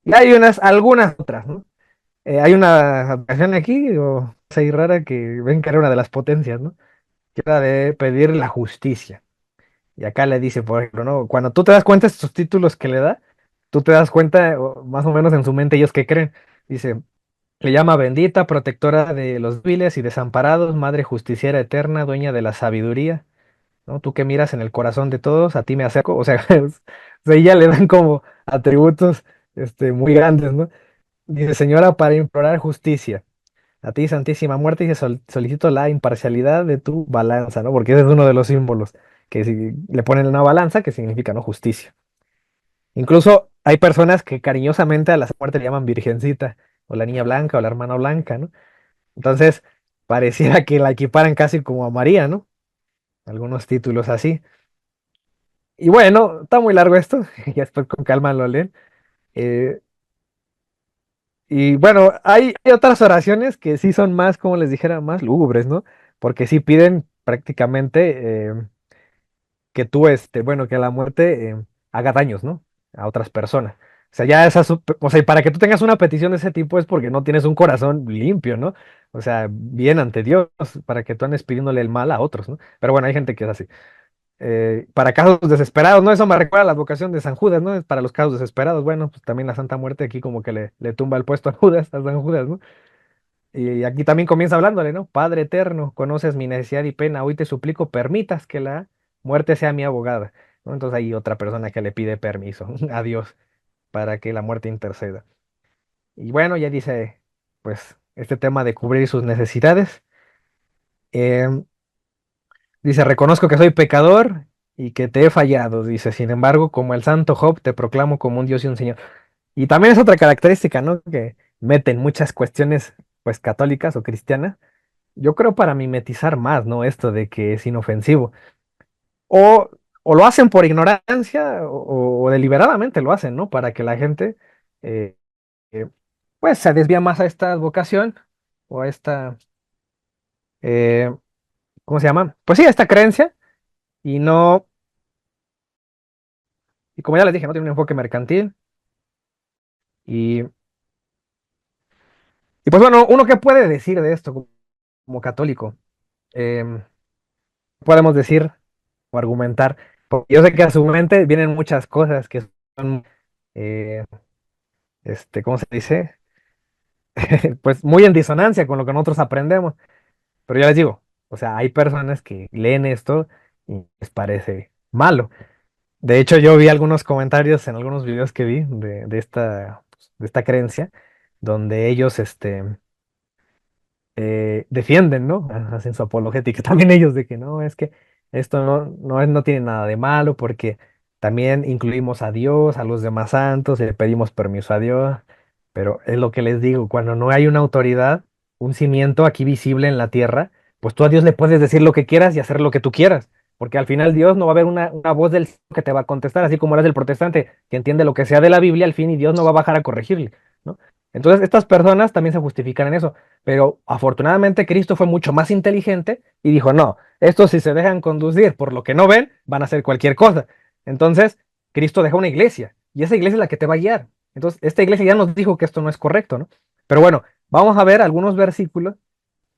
Y hay algunas otras, ¿no? Hay una advocación aquí, o sea, rara, que ven que era una de las potencias, ¿no? Que era de pedir la justicia. Y acá le dice, por ejemplo, ¿no? Cuando tú te das cuenta de estos títulos que le da, tú te das cuenta, o más o menos en su mente, ellos que creen. Dice, le llama bendita, protectora de los débiles y desamparados, madre justiciera eterna, dueña de la sabiduría, ¿no? Tú que miras en el corazón de todos, a ti me acerco. O sea, o sea, ella le dan como atributos muy grandes, ¿no? Dice, Señora, para implorar justicia. A ti, Santísima Muerte, y solicito la imparcialidad de tu balanza, ¿no? Porque ese es uno de los símbolos que si le ponen una balanza, que significa, ¿no? Justicia. Incluso hay personas que cariñosamente a la muerte le llaman Virgencita, o la niña blanca, o la hermana blanca, ¿no? Entonces, pareciera que la equiparan casi como a María, ¿no? Algunos títulos así. Y bueno, está muy largo esto, y después con calma lo leen. Eh, y bueno, hay otras oraciones que sí son más, como les dijera, más lúgubres, ¿no? Porque sí piden prácticamente que tú, bueno, que la muerte haga daños, ¿no? A otras personas. O sea, ya o sea, y para que tú tengas una petición de ese tipo es porque no tienes un corazón limpio, ¿no? O sea, bien ante Dios, para que tú andes pidiéndole el mal a otros, ¿no? Pero bueno, hay gente que es así. Para casos desesperados, ¿no? Eso me recuerda a la advocación de San Judas, ¿no? Es para los casos desesperados. Bueno, pues también la Santa Muerte aquí como que le tumba el puesto a Judas, a San Judas, ¿no? Y aquí también comienza hablándole, ¿no? Padre eterno, conoces mi necesidad y pena, hoy te suplico, permitas que la muerte sea mi abogada, ¿no? Entonces hay otra persona que le pide permiso a Dios para que la muerte interceda. Y bueno, ya dice, pues, este tema de cubrir sus necesidades. Em, Dice, reconozco que soy pecador y que te he fallado. Dice, sin embargo, como el santo Job, te proclamo como un Dios y un Señor. Y también es otra característica, ¿no? Que meten muchas cuestiones, pues, católicas o cristianas. Yo creo para mimetizar más, ¿no? Esto de que es inofensivo. O, o lo hacen por ignorancia o deliberadamente lo hacen, ¿no? Para que la gente, eh, eh, pues, se desvía más a esta vocación o a esta, eh, ¿cómo se llama? Pues sí, a esta creencia y no, y como ya les dije, no tiene un enfoque mercantil. Y, y pues bueno, uno qué puede decir de esto como católico. Em, Podemos decir o argumentar, porque yo sé que a su mente vienen muchas cosas que son, eh, ¿cómo se dice? Pues muy en disonancia con lo que nosotros aprendemos. Pero ya les digo, o sea, hay personas que leen esto y les parece malo. De hecho, yo vi algunos comentarios en algunos videos que vi de esta creencia, donde ellos, defienden, ¿no? Hacen su apologética también ellos de que no, es que esto no tiene nada de malo porque También incluimos a Dios, a los demás santos, y le pedimos permiso a Dios, pero es lo que les digo, cuando no hay una autoridad, un cimiento aquí visible en la tierra, pues tú a Dios le puedes decir lo que quieras y hacer lo que tú quieras, porque al final Dios no va a haber una voz del cielo que te va a contestar, así como eres el protestante, que entiende lo que sea de la Biblia al fin y Dios no va a bajar a corregirle, ¿no? Entonces, estas personas también se justifican en eso, pero afortunadamente Cristo fue mucho más inteligente y dijo, no, estos si se dejan conducir por lo que no ven, van a hacer cualquier cosa. Entonces, Cristo deja una iglesia y esa iglesia es la que te va a guiar. Entonces, esta iglesia ya nos dijo que esto no es correcto, ¿no? Pero bueno, vamos a ver algunos versículos.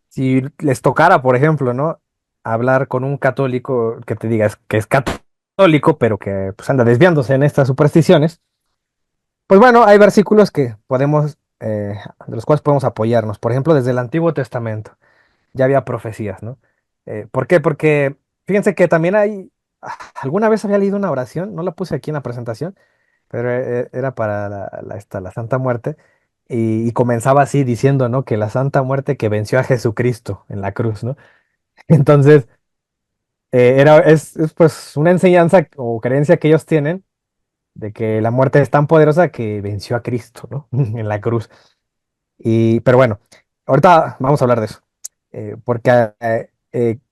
Si les tocara, por ejemplo, ¿no? Hablar con un católico que te diga que es católico, pero que pues, anda desviándose en estas supersticiones, pues bueno, hay versículos que podemos, de los cuales podemos apoyarnos. Por ejemplo, desde el Antiguo Testamento ya había profecías, ¿no? ¿Por qué? Porque fíjense que también hay, alguna vez había leído una oración, no la puse aquí en la presentación, pero era para la Santa Muerte, y comenzaba así diciendo, ¿no? Que la Santa Muerte que venció a Jesucristo en la cruz, ¿no? Entonces, es, pues una enseñanza o creencia que ellos tienen de que la muerte es tan poderosa que venció a Cristo, ¿no? En la cruz. Pero bueno, ahorita vamos a hablar de eso. Porque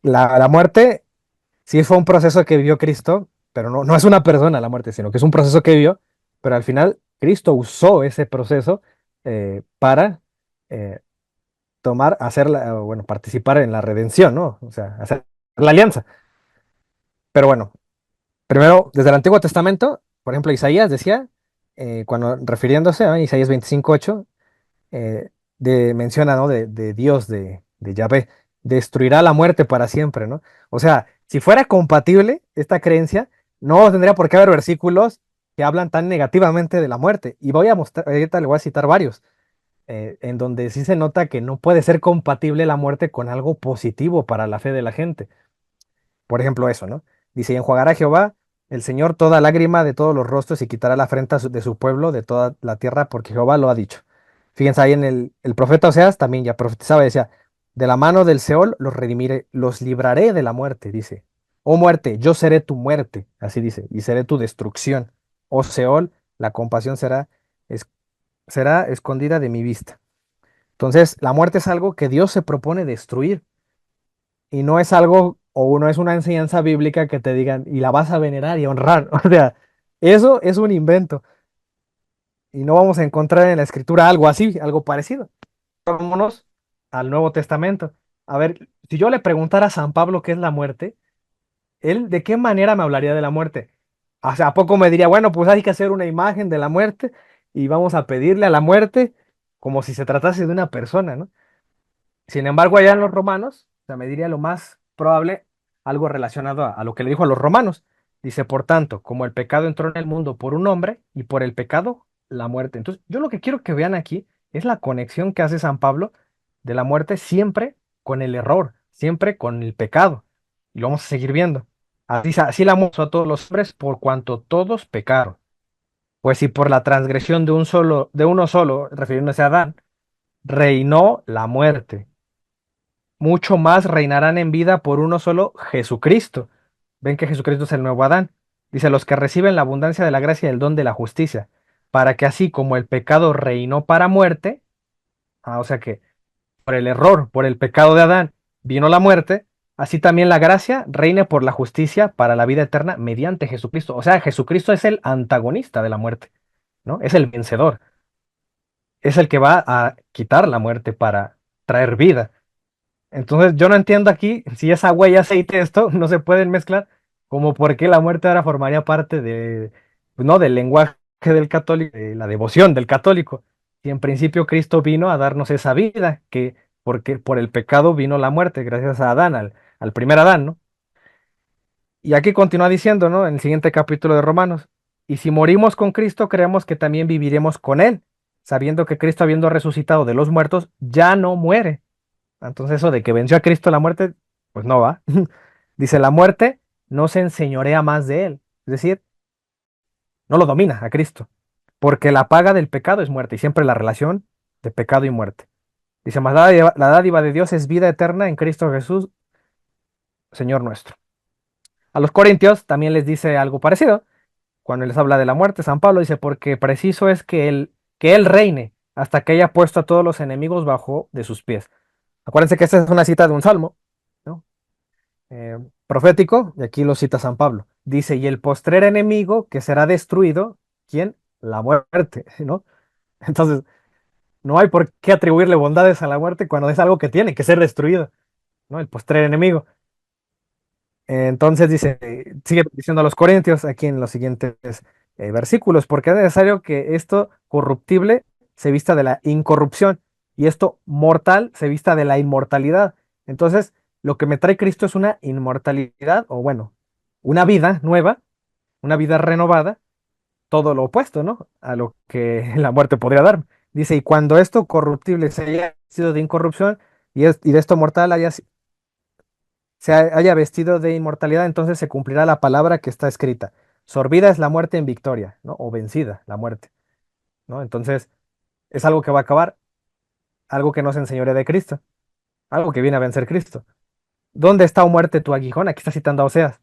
la muerte sí fue un proceso que vivió Cristo, pero no es una persona la muerte, sino que es un proceso que vivió, pero al final Cristo usó ese proceso para eh, bueno, participar en la redención, ¿no? O sea, hacer la alianza. Pero bueno, primero, desde el Antiguo Testamento, por ejemplo, Isaías decía, cuando refiriéndose a Isaías 25:8, eh, menciona, ¿no? De Dios, de Yahvé, destruirá la muerte para siempre, ¿no? O sea, si fuera compatible esta creencia, no tendría por qué haber versículos que hablan tan negativamente de la muerte. Y voy a mostrar, ahorita le voy a citar varios, en donde sí se nota que no puede ser compatible la muerte con algo positivo para la fe de la gente. Por ejemplo, eso, ¿no? Dice, y enjuagará Jehová, el Señor, toda lágrima de todos los rostros y quitará la afrenta de su pueblo, de toda la tierra, porque Jehová lo ha dicho. Fíjense ahí en el profeta Oseas también ya profetizaba y decía, de la mano del Seol los redimiré, los libraré de la muerte, dice. Oh muerte, yo seré tu muerte, así dice, y seré tu destrucción. Oh Seol, la compasión es- será escondida de mi vista. Entonces, la muerte es algo que Dios se propone destruir y no es algo o no es una enseñanza bíblica que te digan y la vas a venerar y honrar. O sea, eso es un invento y no vamos a encontrar en la escritura algo así, algo parecido. Vámonos al Nuevo Testamento. A ver, si yo le preguntara a San Pablo qué es la muerte, él de qué manera me hablaría de la muerte. O sea, ¿a poco me diría, bueno, pues hay que hacer una imagen de la muerte y vamos a pedirle a la muerte como si se tratase de una persona, ¿no? Sin embargo, allá en los romanos, o sea, me diría lo más probable algo relacionado a lo que le dijo a los romanos. Dice, por tanto, como el pecado entró en el mundo por un hombre y por el pecado la muerte. Entonces, yo lo que quiero que vean aquí es la conexión que hace San Pablo de la muerte siempre con el error, siempre con el pecado. Y lo vamos a seguir viendo. Así la muerte a todos los hombres por cuanto todos pecaron. Pues si por la transgresión de uno solo, refiriéndose a Adán, reinó la muerte, mucho más reinarán en vida por uno solo, Jesucristo. Ven que Jesucristo es el nuevo Adán. Dice, los que reciben la abundancia de la gracia y el don de la justicia, para que así como el pecado reinó para muerte, o sea que por el error, por el pecado de Adán, vino la muerte, así también la gracia reine por la justicia para la vida eterna mediante Jesucristo. O sea, Jesucristo es el antagonista de la muerte, ¿no? Es el vencedor, es el que va a quitar la muerte para traer vida. Entonces yo no entiendo aquí si es agua y aceite esto, no se pueden mezclar, como por qué la muerte ahora formaría parte de, pues, no, del lenguaje del católico, de la devoción del católico. Si en principio Cristo vino a darnos esa vida, que porque por el pecado vino la muerte, gracias a Adán, al primer Adán, ¿no? Y aquí continúa diciendo, ¿no? En el siguiente capítulo de Romanos, y si morimos con Cristo, creemos que también viviremos con Él, sabiendo que Cristo, habiendo resucitado de los muertos, ya no muere. Entonces eso de que venció a Cristo la muerte, pues no va. Dice, la muerte no se enseñorea más de él. Es decir, no lo domina a Cristo. Porque la paga del pecado es muerte y siempre la relación de pecado y muerte. Dice, más la dádiva de Dios es vida eterna en Cristo Jesús, Señor nuestro. A los corintios también les dice algo parecido. cuando les habla de la muerte, San Pablo dice, porque preciso es que él reine hasta que haya puesto a todos los enemigos bajo de sus pies. Acuérdense que esta es una cita de un salmo, ¿no? Profético, y aquí lo cita San Pablo. Dice, y el postrer enemigo que será destruido, ¿quién? La muerte, ¿no? Entonces, no hay por qué atribuirle bondades a la muerte cuando es algo que tiene que ser destruido, ¿no? El postrer enemigo. Entonces dice, sigue diciendo a los Corintios aquí en los siguientes versículos, porque es necesario que esto corruptible se vista de la incorrupción y esto mortal se vista de la inmortalidad. Entonces, lo que me trae Cristo es una inmortalidad, o bueno, una vida nueva, una vida renovada, todo lo opuesto, ¿no? A lo que la muerte podría dar. Dice, y cuando esto corruptible se haya sido de incorrupción y de esto mortal haya vestido de inmortalidad, entonces se cumplirá la palabra que está escrita. Sorbida es la muerte en victoria, ¿no? O vencida la muerte, ¿no? Entonces, es algo que va a acabar, algo que no se enseñorea de Cristo, algo que viene a vencer Cristo. ¿Dónde está, o muerte, tu aguijón? Aquí está citando a Oseas.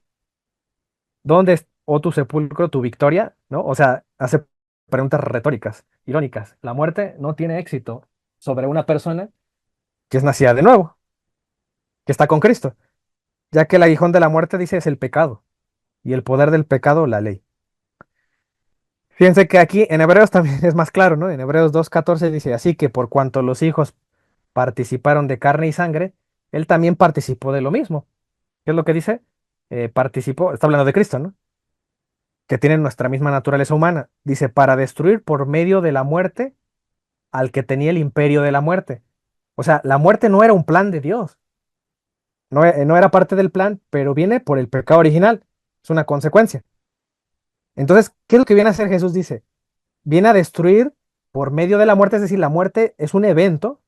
¿Dónde es, oh tu sepulcro, tu victoria? ¿No? O sea, hace preguntas retóricas, irónicas. La muerte no tiene éxito sobre una persona que es nacida de nuevo, que está con Cristo, ya que el aguijón de la muerte dice es el pecado y el poder del pecado la ley. Fíjense que aquí en Hebreos también es más claro, ¿no? En Hebreos 2:14 dice, así que por cuanto los hijos participaron de carne y sangre, él también participó de lo mismo. ¿Qué es lo que dice? Participó, está hablando de Cristo, ¿no? Que tiene nuestra misma naturaleza humana. Dice, para destruir por medio de la muerte al que tenía el imperio de la muerte. O sea, la muerte no era un plan de Dios, no era parte del plan, pero viene por el pecado original. Es una consecuencia. Entonces, ¿qué es lo que viene a hacer Jesús? Dice, viene a destruir por medio de la muerte, es decir, la muerte es un evento,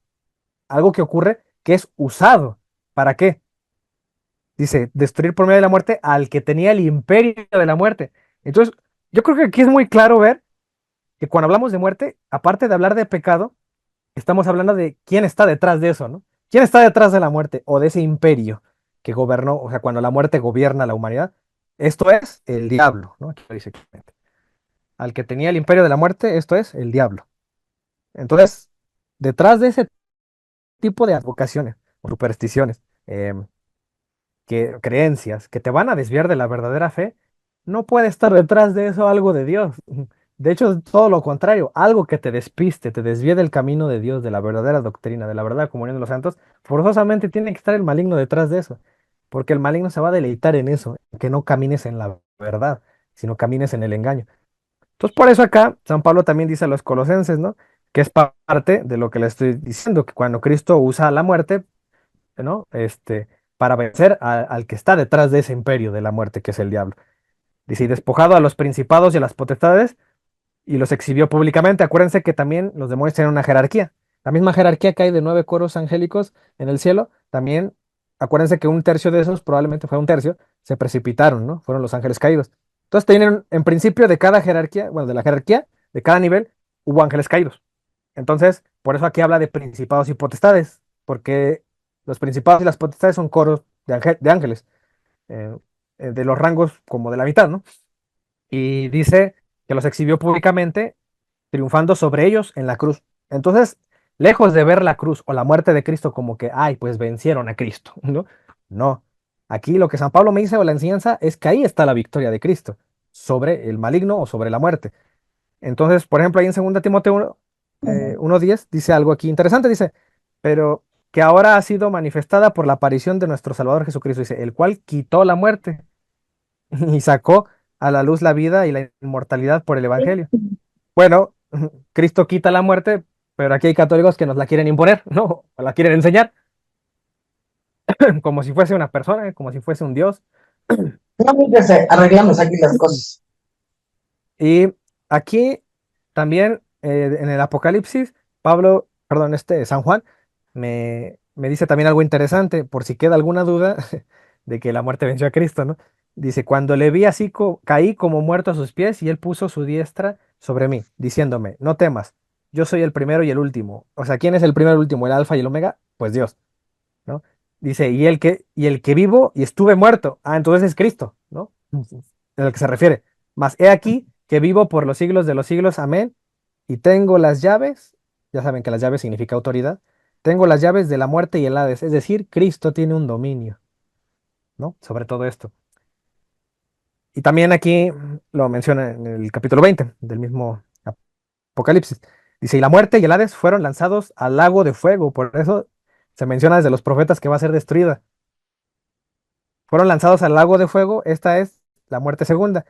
algo que ocurre que es usado. ¿Para qué? Dice, destruir por medio de la muerte al que tenía el imperio de la muerte. Entonces, yo creo que aquí es muy claro ver que cuando hablamos de muerte, aparte de hablar de pecado, estamos hablando de quién está detrás de eso, ¿no? ¿Quién está detrás de la muerte o de ese imperio que gobernó, o sea, cuando la muerte gobierna la humanidad? Esto es el diablo, ¿no? Aquí lo dice claramente. Al que tenía el imperio de la muerte, esto es el diablo. Entonces, detrás de ese tipo de advocaciones o supersticiones, creencias que te van a desviar de la verdadera fe, no puede estar detrás de eso algo de Dios. De hecho, es todo lo contrario, algo que te despiste, te desvíe del camino de Dios, de la verdadera doctrina, de la verdadera comunión de los santos, forzosamente tiene que estar el maligno detrás de eso, porque el maligno se va a deleitar en eso, que no camines en la verdad, sino camines en el engaño. Entonces, por eso acá San Pablo también dice a los colosenses, ¿no? Que es parte de lo que le estoy diciendo, que cuando Cristo usa la muerte, ¿no? Para vencer al que está detrás de ese imperio de la muerte, que es el diablo. Dice, y despojado a los principados y a las potestades, y los exhibió públicamente. Acuérdense que también los demonios tienen una jerarquía. La misma jerarquía que hay de 9 coros angélicos en el cielo, también acuérdense que un tercio de esos, probablemente fue un tercio, se precipitaron, ¿no? Fueron los ángeles caídos. Entonces tienen, en principio, de cada jerarquía, bueno, de la jerarquía, de cada nivel, hubo ángeles caídos. Entonces, por eso aquí habla de principados y potestades, porque los principados y las potestades son coros de ángeles, eh, de los rangos como de la mitad, ¿no? Y dice que los exhibió públicamente, triunfando sobre ellos en la cruz. Entonces, lejos de ver la cruz o la muerte de Cristo como que, ay, pues vencieron a Cristo, ¿no? No. Aquí lo que San Pablo me dice o la enseñanza es que ahí está la victoria de Cristo sobre el maligno o sobre la muerte. Entonces, por ejemplo, ahí en 2 Timoteo 1:10 dice algo aquí interesante, dice, pero que ahora ha sido manifestada por la aparición de nuestro Salvador Jesucristo, dice, el cual quitó la muerte y sacó a la luz la vida y la inmortalidad por el Evangelio. Bueno, Cristo quita la muerte, pero aquí hay católicos que nos la quieren imponer, ¿no? O la quieren enseñar, como si fuese una persona, como si fuese un Dios. No, fíjese, arreglamos aquí las cosas. Y aquí también en el Apocalipsis, Pablo, perdón, San Juan, me dice también algo interesante, por si queda alguna duda de que la muerte venció a Cristo, ¿no? Dice, cuando le vi así, caí como muerto a sus pies y él puso su diestra sobre mí, diciéndome, no temas, yo soy el primero y el último. O sea, ¿quién es el primero y el último, el alfa y el omega? Pues Dios, ¿no? Dice, y el que vivo y estuve muerto. Ah, entonces es Cristo, ¿no? Es al que se refiere. Mas he aquí que vivo por los siglos de los siglos, amén, y tengo las llaves, ya saben que las llaves significa autoridad, tengo las llaves de la muerte y el Hades, es decir, Cristo tiene un dominio, ¿no? Sobre todo esto. Y también aquí lo menciona en el capítulo 20 del mismo Apocalipsis. Dice, y la muerte y el Hades fueron lanzados al lago de fuego, por eso se menciona desde los profetas que va a ser destruida. Fueron lanzados al lago de fuego, esta es la muerte segunda.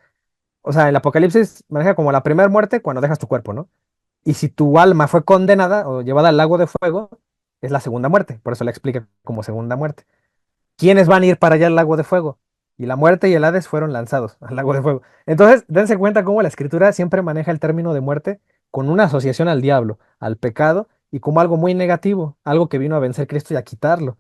O sea, el Apocalipsis maneja como la primera muerte cuando dejas tu cuerpo, ¿no? Y si tu alma fue condenada o llevada al lago de fuego, es la segunda muerte. Por eso la explica como segunda muerte. ¿Quiénes van a ir para allá al lago de fuego? Y la muerte y el Hades fueron lanzados al lago de fuego. Entonces, dense cuenta cómo la escritura siempre maneja el término de muerte con una asociación al diablo, al pecado, y como algo muy negativo, algo que vino a vencer Cristo y a quitarlo.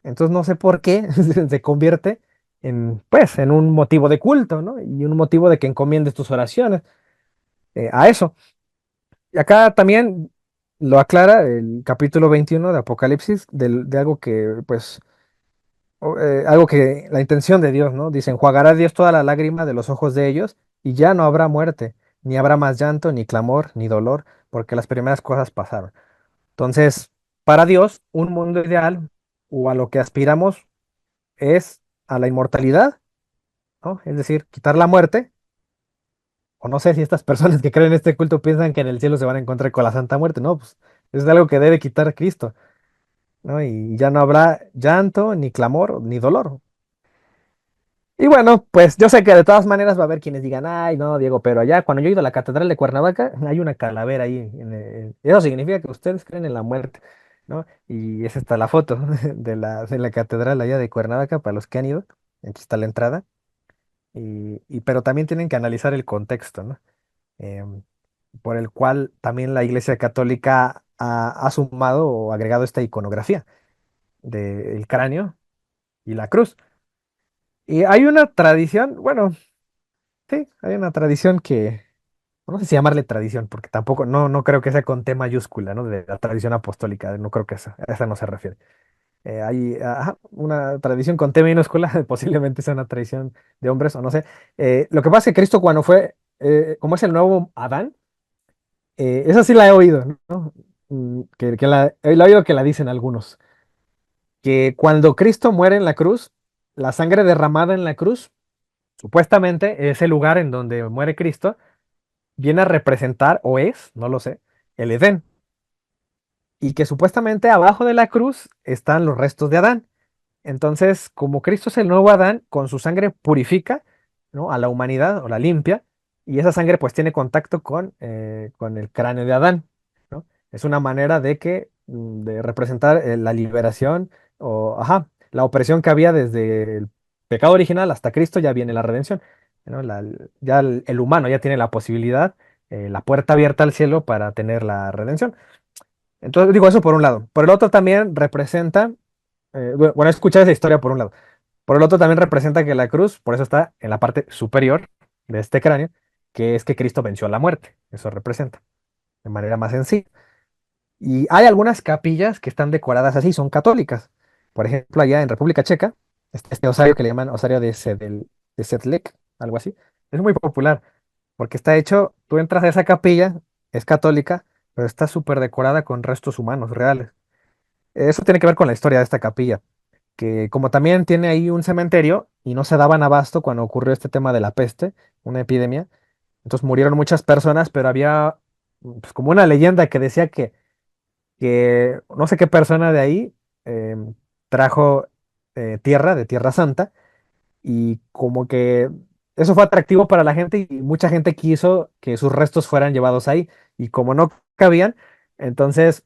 Entonces, no sé por qué se convierte en, pues, en un motivo de culto, ¿no? Y un motivo de que encomiendes tus oraciones a eso. Y acá también lo aclara el capítulo 21 de Apocalipsis, de algo que, pues, algo que la intención de Dios, ¿no? Dice, enjuagará Dios toda la lágrima de los ojos de ellos y ya no habrá muerte, ni habrá más llanto, ni clamor, ni dolor, porque las primeras cosas pasaron. Entonces, para Dios, un mundo ideal o a lo que aspiramos es a la inmortalidad, ¿no? Es decir, quitar la muerte. O no sé si estas personas que creen en este culto piensan que en el cielo se van a encontrar con la Santa Muerte, no, pues es algo que debe quitar Cristo, ¿no? Y ya no habrá llanto, ni clamor, ni dolor. Y bueno, pues yo sé que de todas maneras va a haber quienes digan, ay, no, Diego, pero allá cuando yo he ido a la Catedral de Cuernavaca, hay una calavera ahí. Eso significa que ustedes creen en la muerte, ¿no? Y esa está la foto de la catedral allá de Cuernavaca para los que han ido. Aquí está la entrada. Pero también tienen que analizar el contexto, ¿no? Em, por el cual también la Iglesia Católica ha sumado o agregado esta iconografía del cráneo y la cruz. Y hay una tradición, bueno, sí, hay una tradición que, no sé si llamarle tradición, porque tampoco, no creo que sea con T mayúscula, ¿no? De la tradición apostólica, no creo que a esa no se refiere. Hay una tradición con T minúscula, posiblemente sea una tradición de hombres o no sé. Lo que pasa es que Cristo cuando fue, como es el nuevo Adán, esa sí la he oído, ¿no? La he oído que la dicen algunos, que cuando Cristo muere en la cruz, la sangre derramada en la cruz, supuestamente ese lugar en donde muere Cristo, viene a representar, o es, no lo sé, el Edén, y que supuestamente abajo de la cruz están los restos de Adán. Entonces, como Cristo es el nuevo Adán, con su sangre purifica, ¿no? A la humanidad o la limpia, y esa sangre pues tiene contacto con el cráneo de Adán, ¿no? Es una manera de representar la liberación o, ajá, la opresión que había desde el pecado original hasta Cristo, ya viene la redención, ¿no? Ya el humano ya tiene la posibilidad, la puerta abierta al cielo para tener la redención. Entonces, digo eso por un lado. Por el otro también representa bueno, escuchar esa historia por un lado. Por el otro también representa que la cruz, por eso está en la parte superior de este cráneo, que es que Cristo venció a la muerte. Eso representa, de manera más sencilla. Y hay algunas capillas que están decoradas así, son católicas. Por ejemplo, allá en República Checa, este osario que le llaman osario de Sedlec, algo así. Es muy popular, porque está hecho, tú entras a esa capilla, es católica, pero está súper decorada con restos humanos reales. Eso tiene que ver con la historia de esta capilla que como también tiene ahí un cementerio y no se daban abasto cuando ocurrió este tema de la peste, una epidemia, entonces murieron muchas personas, pero había pues, como una leyenda que decía que no sé qué persona de ahí trajo tierra, de Tierra Santa, y como que eso fue atractivo para la gente y mucha gente quiso que sus restos fueran llevados ahí, y como no cabían, entonces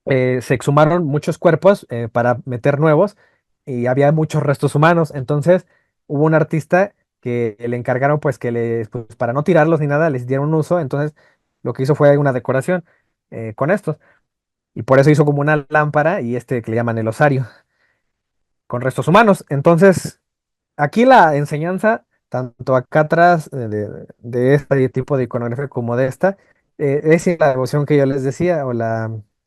se exhumaron muchos cuerpos para meter nuevos y había muchos restos humanos. Entonces hubo un artista que le encargaron pues pues, para no tirarlos ni nada, les dieron un uso. Entonces lo que hizo fue una decoración con estos. Y por eso hizo como una lámpara y este que le llaman el osario, con restos humanos. Entonces aquí la enseñanza, tanto acá atrás de este tipo de iconografía como de esta, es la devoción que yo les decía,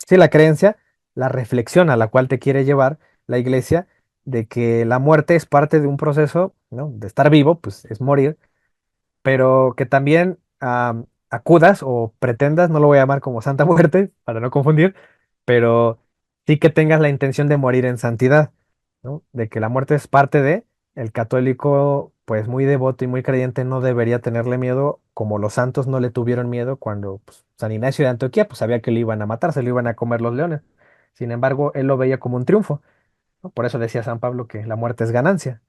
sí, la creencia, la reflexión a la cual te quiere llevar la iglesia, de que la muerte es parte de un proceso, ¿no? De estar vivo, pues es morir, pero que también acudas o pretendas, no lo voy a llamar como Santa Muerte, para no confundir, pero sí que tengas la intención de morir en santidad, ¿no? De que la muerte es parte de, el católico, pues muy devoto y muy creyente, no debería tenerle miedo, como los santos no le tuvieron miedo cuando pues, San Ignacio de Antioquía, pues sabía que le iban a matar, se lo iban a comer los leones. Sin embargo, él lo veía como un triunfo, ¿no? Por eso decía San Pablo que la muerte es ganancia.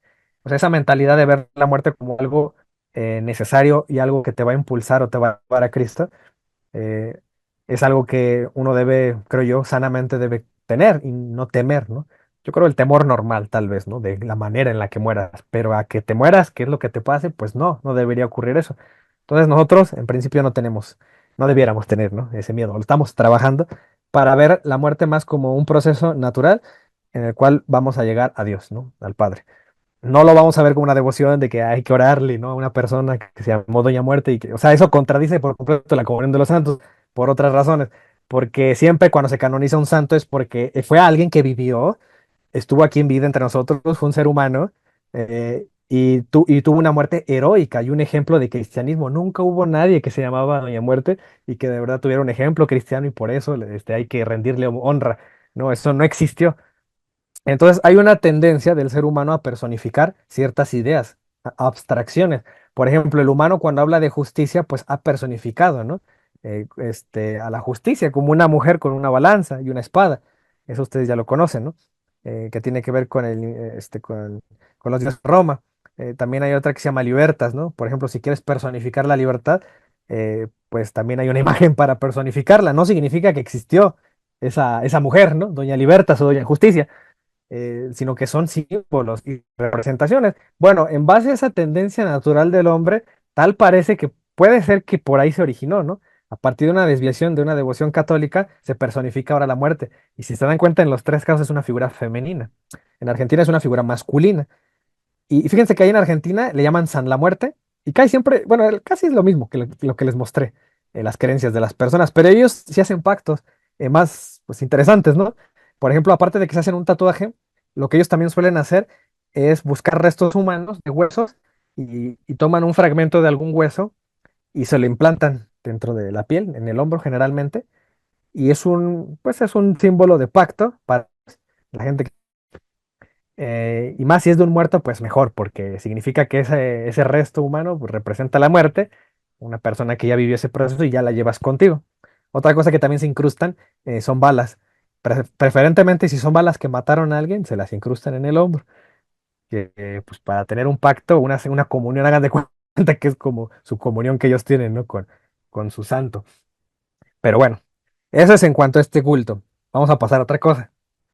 O sea, esa mentalidad de ver la muerte como algo necesario y algo que te va a impulsar o te va a llevar a Cristo, eh, es algo que uno debe, creo yo, sanamente debe tener y no temer, ¿no? Yo creo el temor normal, tal vez, ¿no? De la manera en la que mueras, pero a que te mueras, ¿qué es lo que te pase? Pues no, no debería ocurrir eso. Entonces nosotros, en principio, no tenemos, no debiéramos tener, ¿no? Ese miedo. Lo estamos trabajando para ver la muerte más como un proceso natural en el cual vamos a llegar a Dios, ¿no? Al Padre. No lo vamos a ver como una devoción de que hay que orarle, ¿no? A una persona que se llamó Doña Muerte y que, o sea, eso contradice por completo la comunión de los santos por otras razones, porque siempre cuando se canoniza un santo es porque fue alguien que vivió, estuvo aquí en vida entre nosotros, fue un ser humano y tuvo una muerte heroica y un ejemplo de cristianismo. Nunca hubo nadie que se llamaba Doña Muerte y que de verdad tuviera un ejemplo cristiano y por eso hay que rendirle honra. No, eso no existió. Entonces hay una tendencia del ser humano a personificar ciertas ideas, abstracciones. Por ejemplo, el humano cuando habla de justicia, pues ha personificado, ¿no? A la justicia como una mujer con una balanza y una espada. Eso ustedes ya lo conocen, ¿no? Que tiene que ver con con los dioses de Roma. También hay otra que se llama libertas, ¿no? Por ejemplo, si quieres personificar la libertad, pues también hay una imagen para personificarla. No significa que existió esa mujer, ¿no? Doña Libertas o Doña Justicia, sino que son símbolos y representaciones. Bueno, en base a esa tendencia natural del hombre, tal parece que puede ser que por ahí se originó, ¿no? A partir de una desviación de una devoción católica, se personifica ahora la muerte. Y si se dan cuenta, en los tres casos es una figura femenina. En Argentina es una figura masculina. Y fíjense que ahí en Argentina le llaman San la Muerte y casi siempre, bueno, casi es lo mismo que lo que les mostré, las creencias de las personas, pero ellos sí hacen pactos más pues, interesantes, ¿no? Por ejemplo, aparte de que se hacen un tatuaje, lo que ellos también suelen hacer es buscar restos humanos de huesos y toman un fragmento de algún hueso y se lo implantan dentro de la piel, en el hombro generalmente, y pues es un símbolo de pacto para la gente y más si es de un muerto, pues mejor, porque significa que ese resto humano pues, representa la muerte, una persona que ya vivió ese proceso y ya la llevas contigo. Otra cosa que también se incrustan son balas. Preferentemente, si son balas que mataron a alguien, se las incrustan en el hombro, pues para tener un pacto, una comunión, hagan de cuenta que es como su comunión que ellos tienen, ¿no? Con su santo. Pero bueno, eso es en cuanto a este culto. Vamos a pasar a otra cosa.